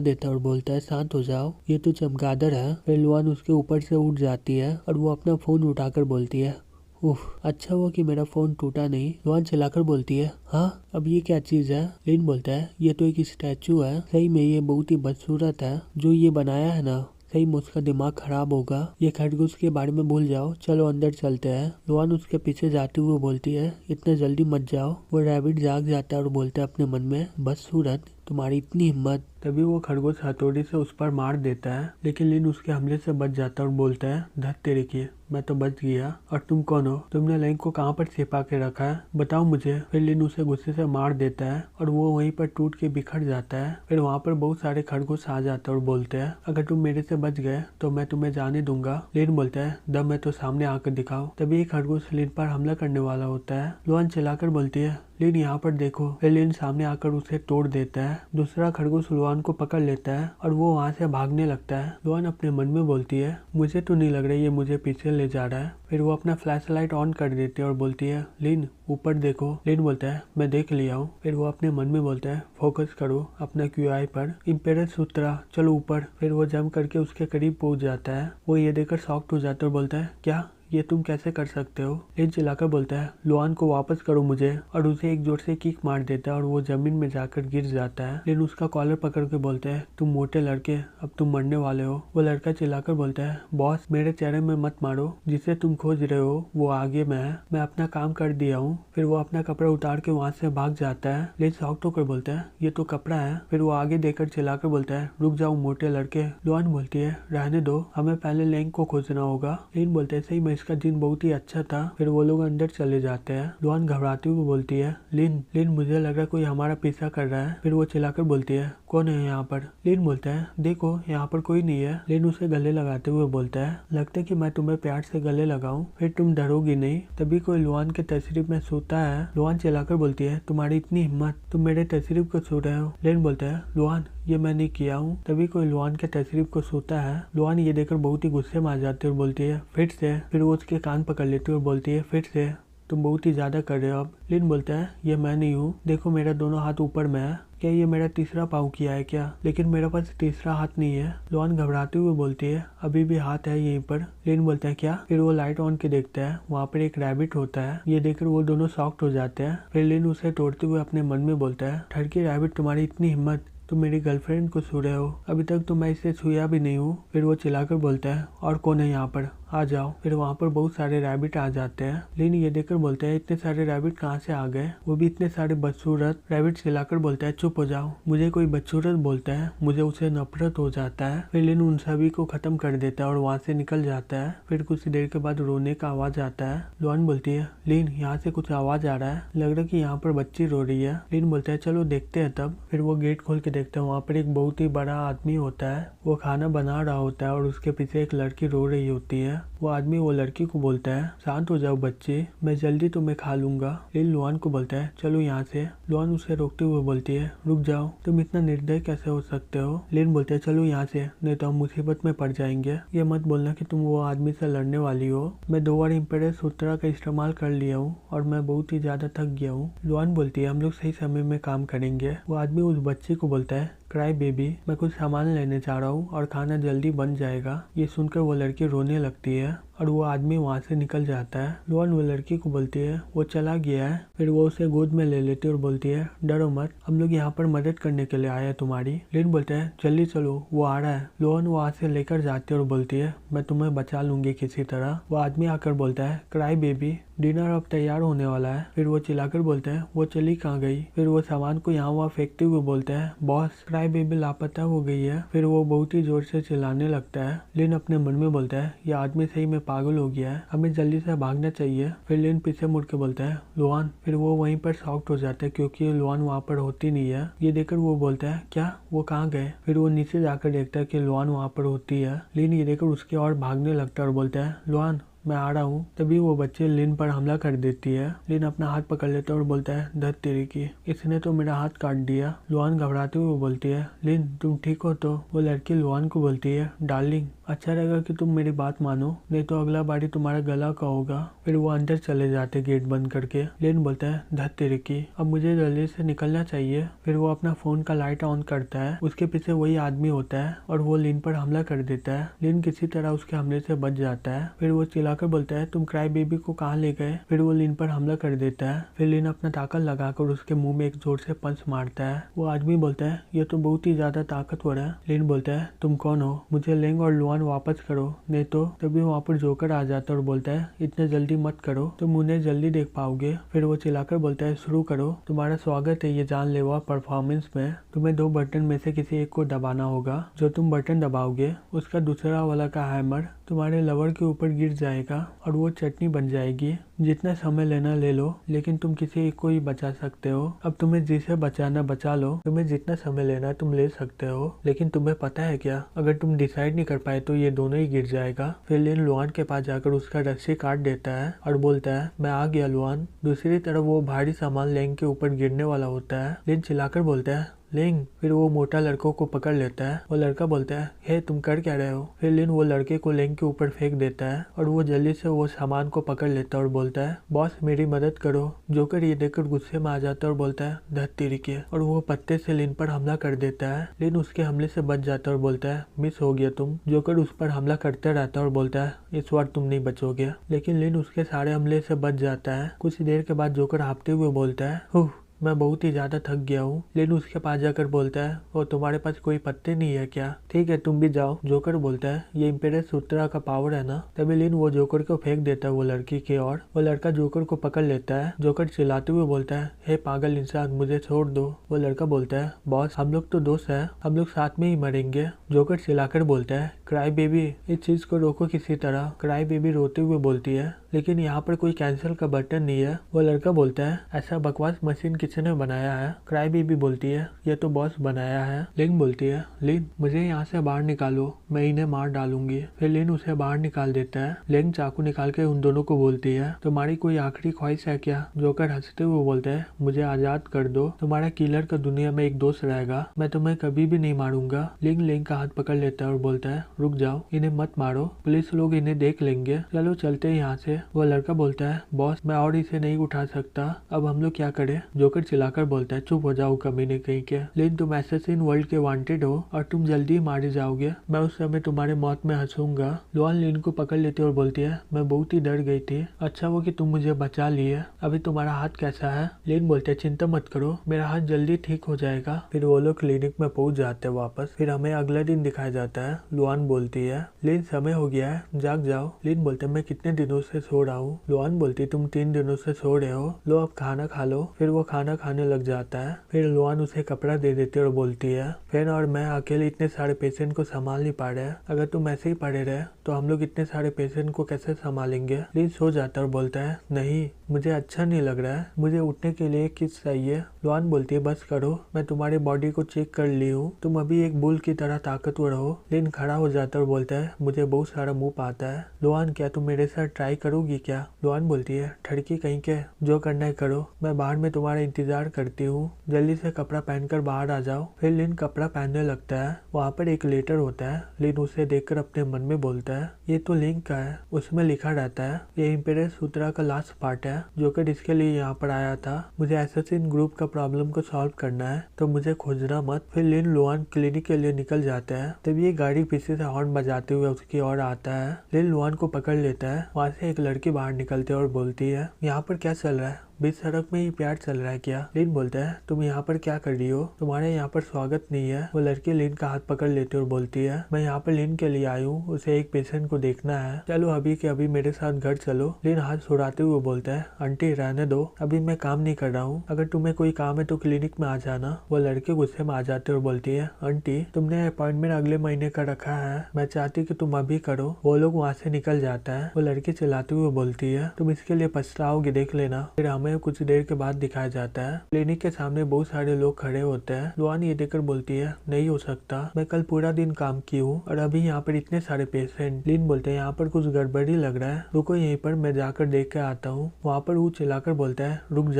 Speaker 1: देता है और बोलता है शांत हो जाओ, ये तो चमगादड़ है। फिर लुआन उसके ऊपर से उठ जाती है और वो अपना फोन उठाकर बोलती है उफ, अच्छा हुआ कि मेरा फोन टूटा नहीं। लुआन चिल्लाकर बोलती है हाँ अब ये क्या चीज है। लिन बोलता है ये तो एक स्टैचू है, सही में ये बहुत ही बदसूरत है, जो ये बनाया है ना सही में उसका दिमाग खराब होगा। ये खरगोश के बारे में भूल जाओ, चलो अंदर चलते हैं। लुआन उसके पीछे जाते हुए बोलती है इतने जल्दी मत जाओ। वो रैबिट जाग जाता है और बोलता है अपने मन में बदसूरत तुम्हारी इतनी हिम्मत। तभी वो खरगोश हथौड़ी से उस पर मार देता है, लेकिन लिन उसके हमले से बच जाता है और बोलता है धत तेरे की, मैं तो बच गया। और तुम कौन हो, तुमने लैंग को कहाँ पर छिपा के रखा है, बताओ मुझे। फिर लिन उसे गुस्से से मार देता है और वो वहीं पर टूट के बिखर जाता है। फिर वहाँ पर बहुत सारे खरगोश आ जाते हैं और बोलते हैं अगर तुम मेरे से बच गए तो मैं तुम्हें जाने दूंगा। लिन बोलता है दम है तो सामने आकर दिखाओ। तभी एक खरगोश लिन पर हमला करने वाला होता है। लुआन चिल्लाकर बोलती है लिन यहाँ पर देखो। फिर लिन सामने आकर उसे तोड़ देता है। दूसरा खरगोश लुआन को पकड़ लेता है और वो वहाँ से भागने लगता है। लुआन अपने मन में बोलती है मुझे तो नहीं लग रहा ये मुझे पीछे ले जा रहा है। फिर वो अपना फ्लैशलाइट ऑन कर देती है और बोलती है लिन ऊपर देखो। लिन बोलता है मैं देख लिया हूँ। फिर वो अपने मन में बोलता है फोकस करो अपना QI पर, इम्पेरस सूत्रा चलो ऊपर। फिर वो जंप करके उसके करीब पहुंच जाता है। वो ये देखकर शॉक्ड हो जाता है और बोलता है क्या ये तुम कैसे कर सकते हो। लिन चिल्लाकर बोलता है लुआन को वापस करो मुझे, और उसे एक जोर से किक मार देता है और वो जमीन में जाकर गिर जाता है। लिन उसका कॉलर पकड़ के बोलता है तुम मोटे लड़के अब तुम मरने वाले हो। वो लड़का चिल्लाकर बोलता है बॉस मेरे चेहरे में मत मारो, जिसे तुम खोज रहे हो वो आगे में है, मैं अपना काम कर दिया हूँ। फिर वो अपना कपड़ा उतार के वहाँ से भाग जाता है। लिन शॉक्ड होकर बोलता है ये तो कपड़ा है। फिर वो आगे देखकर चिल्लाकर बोलता है रुक जाओ मोटे लड़के। लुआन बोलती है रहने दो, हमें पहले लैंग को खोजना होगा। लिन बोलते है सही में इसका दिन बहुत ही अच्छा था। फिर वो लोग अंदर चले जाते हैं। लुआन घबराती हुई बोलती है लिन मुझे लग रहा है कोई हमारा पीछा कर रहा है। फिर वो चिल्लाकर बोलती है कौन है यहाँ पर। लिन बोलता है देखो यहाँ पर कोई नहीं है। लिन उसे गले लगाते हुए बोलता है लगता है कि मैं तुम्हें प्यार से गले लगाऊं फिर तुम डरोगी नहीं। तभी कोई लुआन के तशरीफ में सोता है। लुआन चिल्लाकर बोलती है तुम्हारी इतनी हिम्मत, तुम मेरे तशरीफ को सो रहे हो। लिन बोलता है लुआन ये मैं नहीं किया हूँ। तभी कोई लुआन के तशरीफ को सोता है। लुआन ये देखकर बहुत ही गुस्से में आ जाती है और बोलती है फिर से। फिर वो उसके कान पकड़ लेती है और बोलती है फिर से तुम बहुत ही ज्यादा कर रहे हो अब। लिन बोलता है ये मैं नहीं हूँ, देखो मेरा दोनों हाथ ऊपर में है, क्या ये मेरा तीसरा पाँव किया है क्या, लेकिन मेरे पास तीसरा हाथ नहीं है। लुआन घबराते हुए बोलती है अभी भी हाथ है यहीं पर। लिन बोलता है क्या। फिर वो लाइट ऑन के देखता है, वहाँ पर एक रैबिट होता है। ये देखकर वो दोनों शॉक्ड हो जाते हैं। फिर लिन उसे तोड़ते हुए अपने मन में बोलता है ठरकी रैबिट तुम्हारी इतनी हिम्मत, तुम मेरी गर्लफ्रेंड को छू रहे हो, अभी तक तो मैं इसे छुआ भी नहीं हूँ। फिर वो चिल्लाकर बोलता है और कौन है यहाँ पर, आ जाओ। फिर वहाँ पर बहुत सारे रैबिट आ जाते हैं। लिन ये देखकर बोलता है इतने सारे रैबिट कहाँ से आ गए, वो भी इतने सारे बदसूरत। रैबिट चिल्लाकर बोलता है चुप हो जाओ, मुझे कोई बदसूरत बोलता है मुझे उसे नफरत हो जाता है। फिर लिन उन सभी को खत्म कर देता है और वहाँ से निकल जाता है। फिर कुछ देर के बाद रोने का आवाज आता है। लुआन बोलती है लिन यहाँ से कुछ आवाज आ रहा है, लग रहा है कि यहाँ पर बच्ची रो रही है। लिन बोलता है चलो देखते हैं तब। फिर वो गेट खोल के देखते हैं, वहाँ पर एक बहुत ही बड़ा आदमी होता है। वो खाना बना रहा होता है और उसके पीछे एक लड़की रो रही होती है। वो आदमी वो लड़की को बोलता है शांत हो जाओ बच्ची, मैं जल्दी तुम्हें खा लूंगा। लिन लुआन को बोलता है चलो यहाँ से। लुआन उसे रोकते हुए बोलती है रुक जाओ, तुम इतना निर्दय कैसे हो सकते हो। लिन बोलते है चलो यहाँ से, नहीं तो हम मुसीबत में पड़ जाएंगे। ये मत बोलना कि तुम वो आदमी से लड़ने वाली हो, मैं 2 बार इम्पेरस सूत्रा का इस्तेमाल कर लिया हूँ और मैं बहुत ही ज्यादा थक गया हूँ। लुआन बोलती है हम लोग सही समय में काम करेंगे। वो आदमी उस बच्ची को बोलता है क्राई बेबी, मैं कुछ सामान लेने जा रहा हूँ और खाना जल्दी बन जाएगा। ये सुनकर वो लड़की रोने लगती है और वो आदमी वहाँ से निकल जाता है। लुआन वो लड़की को बोलती है वो चला गया है। फिर वो उसे गोद में ले लेती है और बोलती है डरो मत, हम लोग यहाँ पर मदद करने के लिए आए हैं तुम्हारी। लिन बोलते है जल्दी चलो वो आ रहा है। लुआन वहाँ से लेकर जाती है और बोलती है मैं तुम्हें बचा लूंगी किसी तरह। वो आदमी आकर बोलता है क्राई बेबी, डिनर अब तैयार होने वाला है। फिर वो चिल्लाकर बोलते हैं वो चली कहाँ गई। फिर वो सामान को यहाँ वहाँ फेंकते हुए बोलते हैं बॉस क्राई बेबी लापता हो गई है। फिर वो बहुत ही जोर से चिल्लाने लगता है। लिन अपने मन में बोलता है ये आदमी सही में पागल हो गया है, हमें जल्दी से भागना चाहिए। फिर लिन पीछे मुड़ के बोलता है लुआन। फिर वो वहीं पर शॉक्ड हो जाता है क्योंकि लुआन वहाँ पर होती नहीं है। ये देखकर वो बोलता है क्या वो कहाँ गए। फिर वो नीचे जाकर देखता है कि लुआन वहाँ पर होती है। लिन ये देखकर उसके और भागने लगता है और बोलता है लुआन मैं आ रहा हूँ। तभी वो बच्चे लिन पर हमला कर देती है। लिन अपना हाथ पकड़ लेता है और बोलता है धत तेरी की, इसने तो मेरा हाथ काट दिया। लुआन घबराते हुए बोलती है लिन तुम ठीक हो तो। वो लड़की लुआन को बोलती है डार्लिंग अच्छा रहेगा कि तुम मेरी बात मानो, नहीं तो अगला बारी तुम्हारा गला का होगा। फिर वो अंदर चले जाते गेट बंद करके। लिन बोलता है धत तेरी की, अब मुझे जल्दी से निकलना चाहिए। फिर वो अपना फोन का लाइट ऑन करता है। उसके पीछे वही आदमी होता है और वो लिन पर हमला कर देता है। लिन किसी तरह उसके हमले से बच जाता है। फिर वो चिल्लाकर बोलता है तुम क्राई बेबी को कहाँ ले गए। फिर वो लिन पर हमला कर देता है। फिर लिन अपना ताकत लगाकर उसके मुंह में एक जोर से पंच मारता है। वो आदमी बोलता है ये तो बहुत ही ज्यादा ताकतवर है। लिन बोलता है तुम कौन हो, मुझे लेंग और लुआन वापस करो नहीं तो। तभी वहाँ पर जोकर आ जाता है और बोलता है इतने जल्दी मत करो, तुम उन्हें जल्दी देख पाओगे। फिर वो चिल्लाकर बोलता है शुरू करो, तुम्हारा स्वागत है ये जानलेवा परफॉर्मेंस में। तुम्हें 2 बटन में से किसी एक को दबाना होगा। जो तुम बटन दबाओगे उसका दूसरा वाला का हैमर तुम्हारे लवर के ऊपर गिर जाएगा और वो चटनी बन जाएगी। जितना समय लेना ले लो, लेकिन तुम किसी एक को ही बचा सकते हो। अब तुम्हें जिसे बचाना बचा लो, तुम्हें जितना समय लेना है तुम ले सकते हो। लेकिन तुम्हें पता है क्या, अगर तुम डिसाइड नहीं कर पाए तो ये दोनों ही गिर जाएगा। फिर लिन लुआन के पास जाकर उसका रस्सी काट देता है और बोलता है मैं आ गया लुआन। दूसरी तरफ वो भारी सामान लेंग के ऊपर गिरने वाला होता है। लिन चिल्लाकर बोलता है लिंग। फिर वो मोटा लड़कों को पकड़ लेता है। वो लड़का बोलता है हे तुम कर क्या रहे हो। फिर लिन वो लड़के को लिंग के ऊपर फेंक देता है और वो जल्दी से वो सामान को पकड़ लेता है और बोलता है बॉस मेरी मदद करो। जोकर ये देखकर गुस्से में आ जाता है और बोलता है धत तेरी के, और वो पत्ते से लिन पर हमला कर देता है। लिन उसके हमले से बच जाता है और बोलता है मिस हो गया तुम। जोकर उस पर हमला करते रहता है और बोलता है इस बार तुम नहीं बचोगे। लेकिन लिन उसके सारे हमले से बच जाता है। कुछ देर के बाद जोकर हाँफते हुए बोलता है मैं बहुत ही ज्यादा थक गया हूँ। लिन उसके पास जाकर बोलता है और तुम्हारे पास कोई पत्ते नहीं है क्या, ठीक है तुम भी जाओ। जोकर बोलता है ये इम्पेरियल सूत्रा का पावर है ना। तभी लिन वो जोकर को फेंक देता है वो लड़की की ओर। वो लड़का जोकर को पकड़ लेता है। जोकर चिल्लाते हुए बोलता है हे पागल इंसान मुझे छोड़ दो। वो लड़का बोलता है बॉस हम लोग तो दोस्त है, हम लोग साथ में ही मरेंगे। जोकर चिल्लाकर बोलता है क्राई बेबी इस चीज को रोको किसी तरह। क्राई बेबी रोते हुए बोलती है लेकिन यहाँ पर कोई कैंसिल का बटन नहीं है। वो लड़का बोलता है ऐसा बकवास मशीन किसने बनाया है। क्राई बेबी बोलती है ये तो बॉस बनाया है। लिन बोलती है लिन मुझे यहाँ से बाहर निकालो, मैं इन्हें मार डालूंगी। फिर लिन उसे बाहर निकाल देता है। लिन चाकू निकाल के उन दोनों को बोलती है तुम्हारी कोई आखिरी ख्वाहिश है क्या। जोकर हंसते हुए बोलते हैं मुझे आजाद कर दो, तुम्हारा किलर का दुनिया में एक दोस्त रहेगा, मैं तुम्हें कभी भी नहीं मारूंगा। लिन का हाथ पकड़ लेता है और बोलता है रुक जाओ, इन्हें मत मारो, पुलिस लोग इन्हें देख लेंगे, चलो चलते हैं यहाँ से। वो लड़का बोलता है बॉस मैं और इसे नहीं उठा सकता, अब हम लोग क्या करें। जोकर चिल्लाकर बोलता है चुप हो जाओ कमीने कहीं के। लिन तुम एसेसिन वर्ल्ड के वांटेड हो और तुम जल्दी ही मारे जाओगे, मैं उस समय तुम्हारे मौत में हंसूंगा। लुआन लिन को पकड़ लेती है और बोलती है मैं बहुत ही डर गई थी, अच्छा वो कि तुम मुझे बचा लिए। अभी तुम्हारा हाथ कैसा है। लिन बोलते है चिंता मत करो मेरा हाथ जल्दी ठीक हो जाएगा। फिर वो लोग क्लिनिक में पहुंच जाते हैं वापस। फिर हमें अगला दिन दिखाया जाता है। लुआन बोलती है लिन समय हो गया है जाग जाओ। लिन बोलते मैं कितने दिनों से सो रहा हूँ। लुआन बोलती तुम 3 दिनों से सो रहे हो, लो अब खाना खा लो। फिर वो खाना खाने लग जाता है। फिर लुआन उसे कपड़ा दे देती है और बोलती है फैन और मैं अकेले इतने सारे पेशेंट को संभाल नहीं पा रहे, अगर तुम ऐसे ही पड़े रहे तो हम लोग इतने सारे पेशेंट को कैसे संभालेंगे। लिन सो जाता है और बोलता है नहीं मुझे अच्छा नहीं लग रहा है, मुझे उठने के लिए किस चाहिए। लुआन बोलती है बस करो, मैं तुम्हारी बॉडी को चेक कर ली हूँ, तुम अभी एक बुल की तरह ताकतवर हो। लिन खड़ा हो जाता है और बोलता है मुझे बहुत सारा मुंह आता है। लुआन क्या तुम मेरे साथ ट्राई करोगी क्या। लुआन बोलती है ठड़की कहीं के, जो करना है करो, मैं बाहर में तुम्हारा इंतजार करती हूँ, जल्दी से कपड़ा पहनकर बाहर आ जाओ। फिर लिन कपड़ा पहनने लगता है। वहाँ पर एक लेटर होता है। लिन उसे देखकर अपने मन में बोलता है ये तो लिंक का है, उसमें लिखा रहता है ये इम्पेरियल सूत्रा का लास्ट पार्ट है, जोकर इसके लिए यहाँ पर आया था, मुझे एसेसिन ग्रुप का प्रॉब्लम को सॉल्व करना है तो मुझे खोजना मत। फिर लिन लुआन क्लिनिक के लिए निकल जाता है। तब ये गाड़ी पीछे से हॉर्न बजाते हुए उसकी ओर आता है। लिन लुआन को पकड़ लेता है। वहाँ से एक लड़की बाहर निकलती है और बोलती है, यहाँ पर क्या चल रहा है? बीच सड़क में ही प्यार चल रहा है क्या? लिन बोलता है, तुम यहाँ पर क्या कर रही हो? तुम्हारे यहाँ पर स्वागत नहीं है। वो लड़की लिन का हाथ पकड़ लेती है और बोलती है, मैं यहाँ पर लिन के लिए आई हूँ, उसे एक पेशेंट को देखना है, चलो अभी के अभी मेरे साथ घर चलो। लिन हाथ छुड़ाते हुए बोलता है, आंटी रहने दो, अभी मैं काम नहीं कर रहा हूँ, अगर तुम्हें कोई काम है तो क्लिनिक में आ जाना। वो लड़की गुस्से में आ जाती है और बोलती है, आंटी तुमने अपॉइंटमेंट अगले महीने का रखा है, मैं चाहती कि तुम अभी करो। वो लोग वहाँ से निकल जाता है। वो लड़की चिल्लाते हुए बोलती है, तुम इसके लिए पछताओगे, देख लेना। फिर हमें कुछ देर के बाद दिखाया जाता है। क्लिनिक के सामने बहुत सारे लोग खड़े होते हैं। लुआन ये देखकर बोलती है, नहीं हो सकता, मैं कल पूरा दिन काम की हूँ और अभी यहाँ पर इतने सारे पेशेंट। लिन बोलते हैं, यहाँ पर कुछ गड़बड़ी लग रहा है, रुको यहीं पर मैं जाकर देख के आता हूँ। वहाँ पर वो चिल्लाकर बोलता है, रुक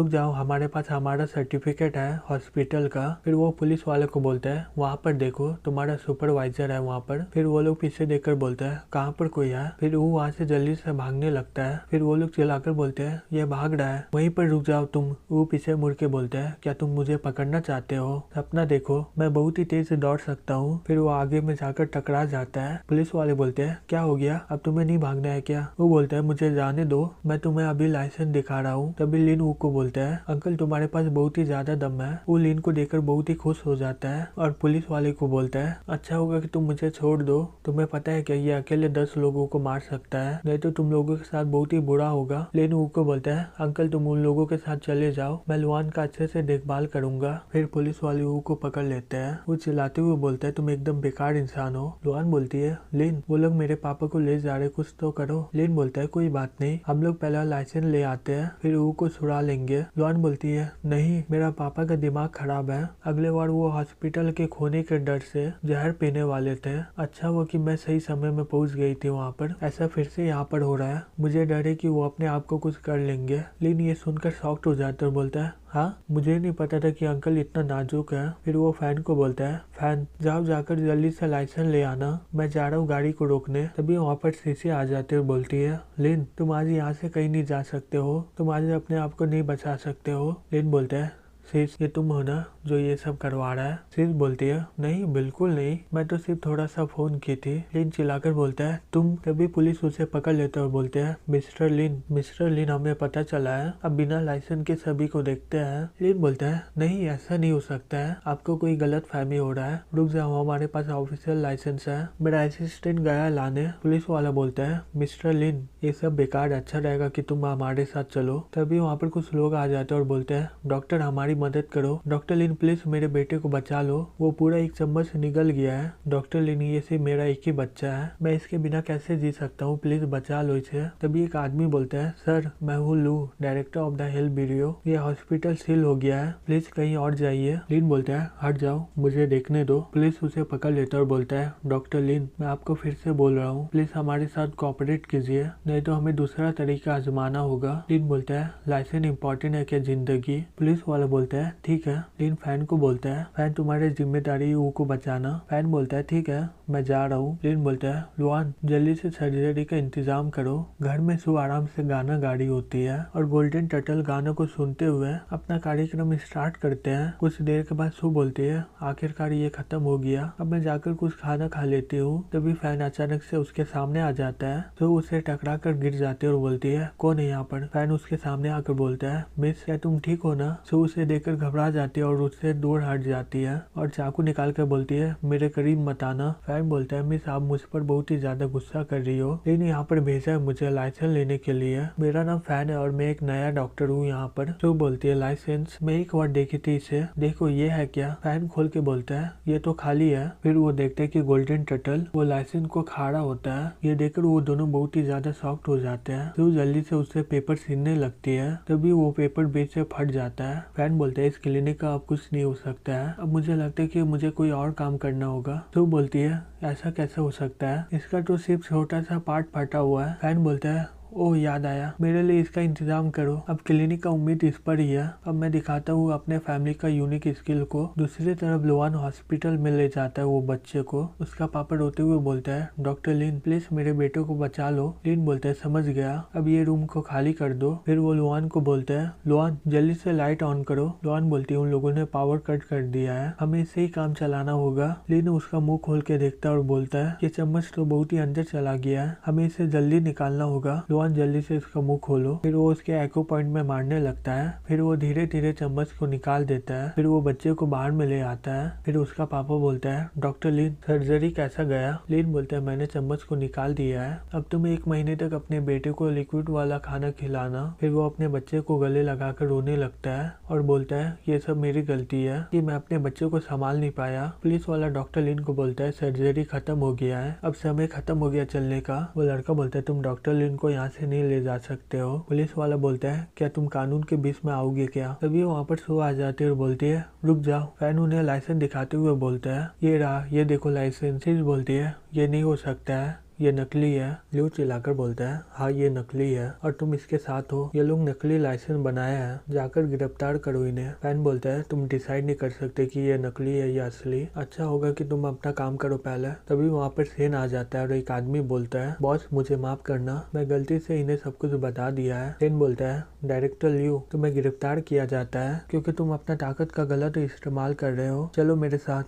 Speaker 1: जाओ, हमारे पास हमारा सर्टिफिकेट है हॉस्पिटल का। फिर वो पुलिस वाले को बोलता है, वहाँ पर देखो तुम्हारा सुपरवाइजर है वहाँ पर। फिर वो लोग पीछे देखकर बोलता है, कहाँ पर कोई है? फिर वो वहाँ से जल्दी से भागने लगता है। फिर वो लोग चिल्लाकर बोलते हैं, ये भाग रहा है, वहीं पर रुक जाओ तुम। वो पीछे मुड़ के बोलता है, क्या तुम मुझे पकड़ना चाहते हो? सपना देखो, मैं बहुत ही तेज से दौड़ सकता हूँ। फिर वो आगे में जाकर टकरा जाता है। पुलिस वाले बोलते हैं, क्या हो गया, अब तुम्हें नहीं भागना है क्या? वो बोलता है, मुझे जाने दो, मैं तुम्हें अभी लाइसेंस दिखा रहा हूँ। तभी लिन वो को बोलता है, अंकल तुम्हारे पास बहुत ही ज्यादा दम है। वो लिन को देखकर बहुत ही खुश हो जाता है और पुलिस वाले को बोलता है, अच्छा होगा कि तुम मुझे छोड़ दो, तुम्हें पता है क्या ये अकेले 10 लोगों को मार सकता है, नहीं तो तुम लोगों के साथ बहुत ही बुरा होगा। लिन वो को बोलता है, अंकल तुम उन लोगों के साथ चले जाओ, मैं लुआन का अच्छे से देखभाल करूंगा। फिर पुलिस वाले वो को पकड़ लेते हैं। वो चिल्लाते हुए बोलता है, तुम एकदम बेकार इंसान हो। लुआन बोलती है, लिन वो लोग मेरे पापा को ले जा रहे, कुछ तो करो। लिन बोलता है, कोई बात नहीं, हम लोग पहला लाइसेंस ले आते हैं, फिर वो को छुड़ा लेंगे। लुआन बोलती है, नहीं मेरा पापा का दिमाग खराब है, अगले बार वो हॉस्पिटल के खोने के डर से जहर पीने वाले थे, अच्छा हुआ कि मैं सही समय में पहुंच गई थी वहाँ पर, ऐसा फिर से यहाँ पर हो रहा है, मुझे डर है कि वो अपने आप को कुछ कर लेंगे। लिन ये सुनकर शॉक्ड हो जाता है और बोलता है, हाँ मुझे नहीं पता था कि अंकल इतना नाजुक है। फिर वो फैन को बोलता है, फैन जाओ जाकर जल्दी से लाइसेंस ले आना, मैं जा रहा हूँ गाड़ी को रोकने। तभी वहाँ पर शीशे आ जाते और बोलती है, लिन तुम आज यहाँ से कहीं नहीं जा सकते हो, तुम आज अपने आप को नहीं बचा सकते हो। लिन बोलता है, शीश ये तुम हो ना जो ये सब करवा रहा है? शीश बोलती है, नहीं बिल्कुल नहीं, मैं तो सिर्फ थोड़ा सा फोन की थी। लिन चिल्लाकर बोलता है, तुम? तभी पुलिस उसे पकड़ लेते और बोलते हैं, मिस्टर लिन हमें पता चला है, अब बिना लाइसेंस के सभी को देखते हैं। लिन बोलता है, नहीं ऐसा नहीं हो सकता है, आपको कोई गलत फहमी हो रहा है, रुक जाओ हमारे पास ऑफिशियल लाइसेंस है, मेरा असिस्टेंट गया लाने। पुलिस वाला बोलता है, मिस्टर लिन ये सब बेकार, अच्छा रहेगा कि तुम हमारे साथ चलो। तभी वहाँ पर कुछ लोग आ जाते और बोलते हैं, डॉक्टर हमारी मदद करो, डॉक्टर लिन प्लीज मेरे बेटे को बचा लो, वो पूरा एक चम्मच से निकल गया है। डॉक्टर लिन ये सिर्फ मेरा एक ही बच्चा है, मैं इसके बिना कैसे जी सकता हूँ, प्लीज बचा लो इसे। तभी एक आदमी बोलता है, सर मैं हूँ लू, director of the health bureau, ये हॉस्पिटल सील हो गया है, प्लीज कहीं और जाइए। लिन बोलता है, हट जाओ मुझे देखने दो। पुलिस उसे पकड़ लेता और बोलता है, डॉक्टर लिन मैं आपको फिर से बोल रहा हूँ, प्लीज हमारे साथ कोऑपरेट कीजिए, नहीं तो हमें दूसरा तरीका आजमाना होगा। लिन बोलता है, लाइसेंस इम्पोर्टेंट है क्या जिंदगी? पुलिस वाला बोलता है, ठीक है। लिन फैन को बोलता है, फैन तुम्हारी जिम्मेदारी वो को बचाना। फैन बोलता है, ठीक है मैं जा रहा हूँ। लिन बोलता है, लुआन जल्दी से सर्जरी का इंतजाम करो। घर में सु आराम से गाना गा रही होती है और गोल्डन टर्टल गानों को सुनते हुए अपना कार्यक्रम स्टार्ट करते हैं। कुछ देर के बाद सु बोलती है, आखिरकार ये खत्म हो गया, अब मैं जाकर कुछ खाना खा लेती हूँ। तभी फैन अचानक से उसके सामने आ जाता है तो उसे टकरा कर गिर जाती है और बोलती है, कौन है यहाँ पर? फैन उसके सामने आकर बोलता है, मिस क्या तुम ठीक हो ना? सु उसे देखकर घबरा जाती है और उससे दूर हट जाती है और चाकू निकाल कर बोलती है, मेरे करीब मत आना। फैन बोलता है, मिस आप मुझ पर बहुत ही ज्यादा गुस्सा कर रही हो, लेकिन यहाँ पर भेजा है मुझे लाइसेंस लेने के लिए, मेरा नाम फैन है और मैं एक नया डॉक्टर हूँ यहाँ पर। सु बोलती है, लाइसेंस? मैं एक बार देखी थी इसे, देखो ये है क्या? फैन खोल के बोलता है, ये तो खाली है। फिर वो देखते है कि गोल्डन टर्टल वो लाइसेंस को खा रहा होता है। ये देखकर वो दोनों बहुत ही ज्यादा शॉक्ड हो जाते हैं। तो जल्दी से उससे पेपर छीनने लगती है, तभी वो पेपर बीच से फट जाता है। फैन बोलता है, इस क्लिनिक का अब कुछ नहीं हो सकता है, अब मुझे लगता है कि मुझे कोई और काम करना होगा। तो बोलती है, ऐसा कैसे हो सकता है, इसका तो सिर्फ छोटा सा पार्ट फटा हुआ है। फैन बोलता है, ओह याद आया, मेरे लिए इसका इंतजाम करो। अब क्लिनिक का उम्मीद इस पर ही है। अब मैं दिखाता हूँ अपने फैमिली का यूनिक स्किल को। दूसरी तरफ लोआन हॉस्पिटल में ले जाता है वो बच्चे को। उसका पापा रोते हुए बोलता है, डॉक्टर लिन प्लीज मेरे बेटे को बचा लो। लिन बोलता है, समझ गया, अब ये रूम को खाली कर दो। फिर वो लोआन को बोलता है, लोआन जल्दी से लाइट ऑन करो। लोआन बोलती है, उन लोगों ने पावर कट कर दिया है, हमें इससे ही काम चलाना होगा। लिन उसका मुंह खोल के देखता है और बोलता है, ये चम्मच तो बहुत ही अंदर चला गया है, हमें इसे जल्दी निकालना होगा। लोआन जल्दी से इसका मुंह खोलो। फिर वो उसके एको पॉइंट में मारने लगता है। फिर वो धीरे धीरे चम्मच को निकाल देता है। फिर वो बच्चे को बाहर में ले आता है। फिर उसका पापा बोलता है, डॉक्टर लिन सर्जरी कैसा गया? लिन बोलता है, मैंने चम्मच को निकाल दिया है, अब तुम 1 महीने तक अपने बेटे को लिक्विड वाला खाना खिलाना। फिर वो अपने बच्चे को गले लगाकर रोने लगता है और बोलता है, ये सब मेरी गलती है कि मैं अपने बच्चे को संभाल नहीं पाया। पुलिस वाला डॉक्टर लिन को बोलता है, सर्जरी खत्म हो गया है, अब समय खत्म हो गया चलने का। वो लड़का बोलता है, तुम डॉक्टर लिन को यहाँ से नहीं ले जा सकते हो। पुलिस वाला बोलता है, क्या तुम कानून के बीच में आओगे क्या? तभी वहाँ पर सो आ जाती है और बोलती है, रुक जाओ। फैन उन्हें लाइसेंस दिखाते हुए बोलता है, ये रहा, ये देखो लाइसेंस। बोलती है, ये नहीं हो सकता है, ये नकली है। लियो चिल्लाकर बोलता है, हाँ ये नकली है और तुम इसके साथ हो, ये लोग नकली लाइसेंस बनाया है, जाकर गिरफ्तार करो इन्हें। फैन बोलता है, तुम डिसाइड नहीं कर सकते कि ये नकली है या असली, अच्छा होगा कि तुम अपना काम करो पहले। तभी वहाँ पर सेन आ जाता है और एक आदमी बोलता है, बॉस मुझे माफ करना, मैं गलती से इन्हें सब कुछ बता दिया है। सेन बोलता है, डायरेक्टर लियो तुम्हें गिरफ्तार किया जाता है क्योंकि तुम अपना ताकत का गलत इस्तेमाल कर रहे हो, चलो मेरे साथ।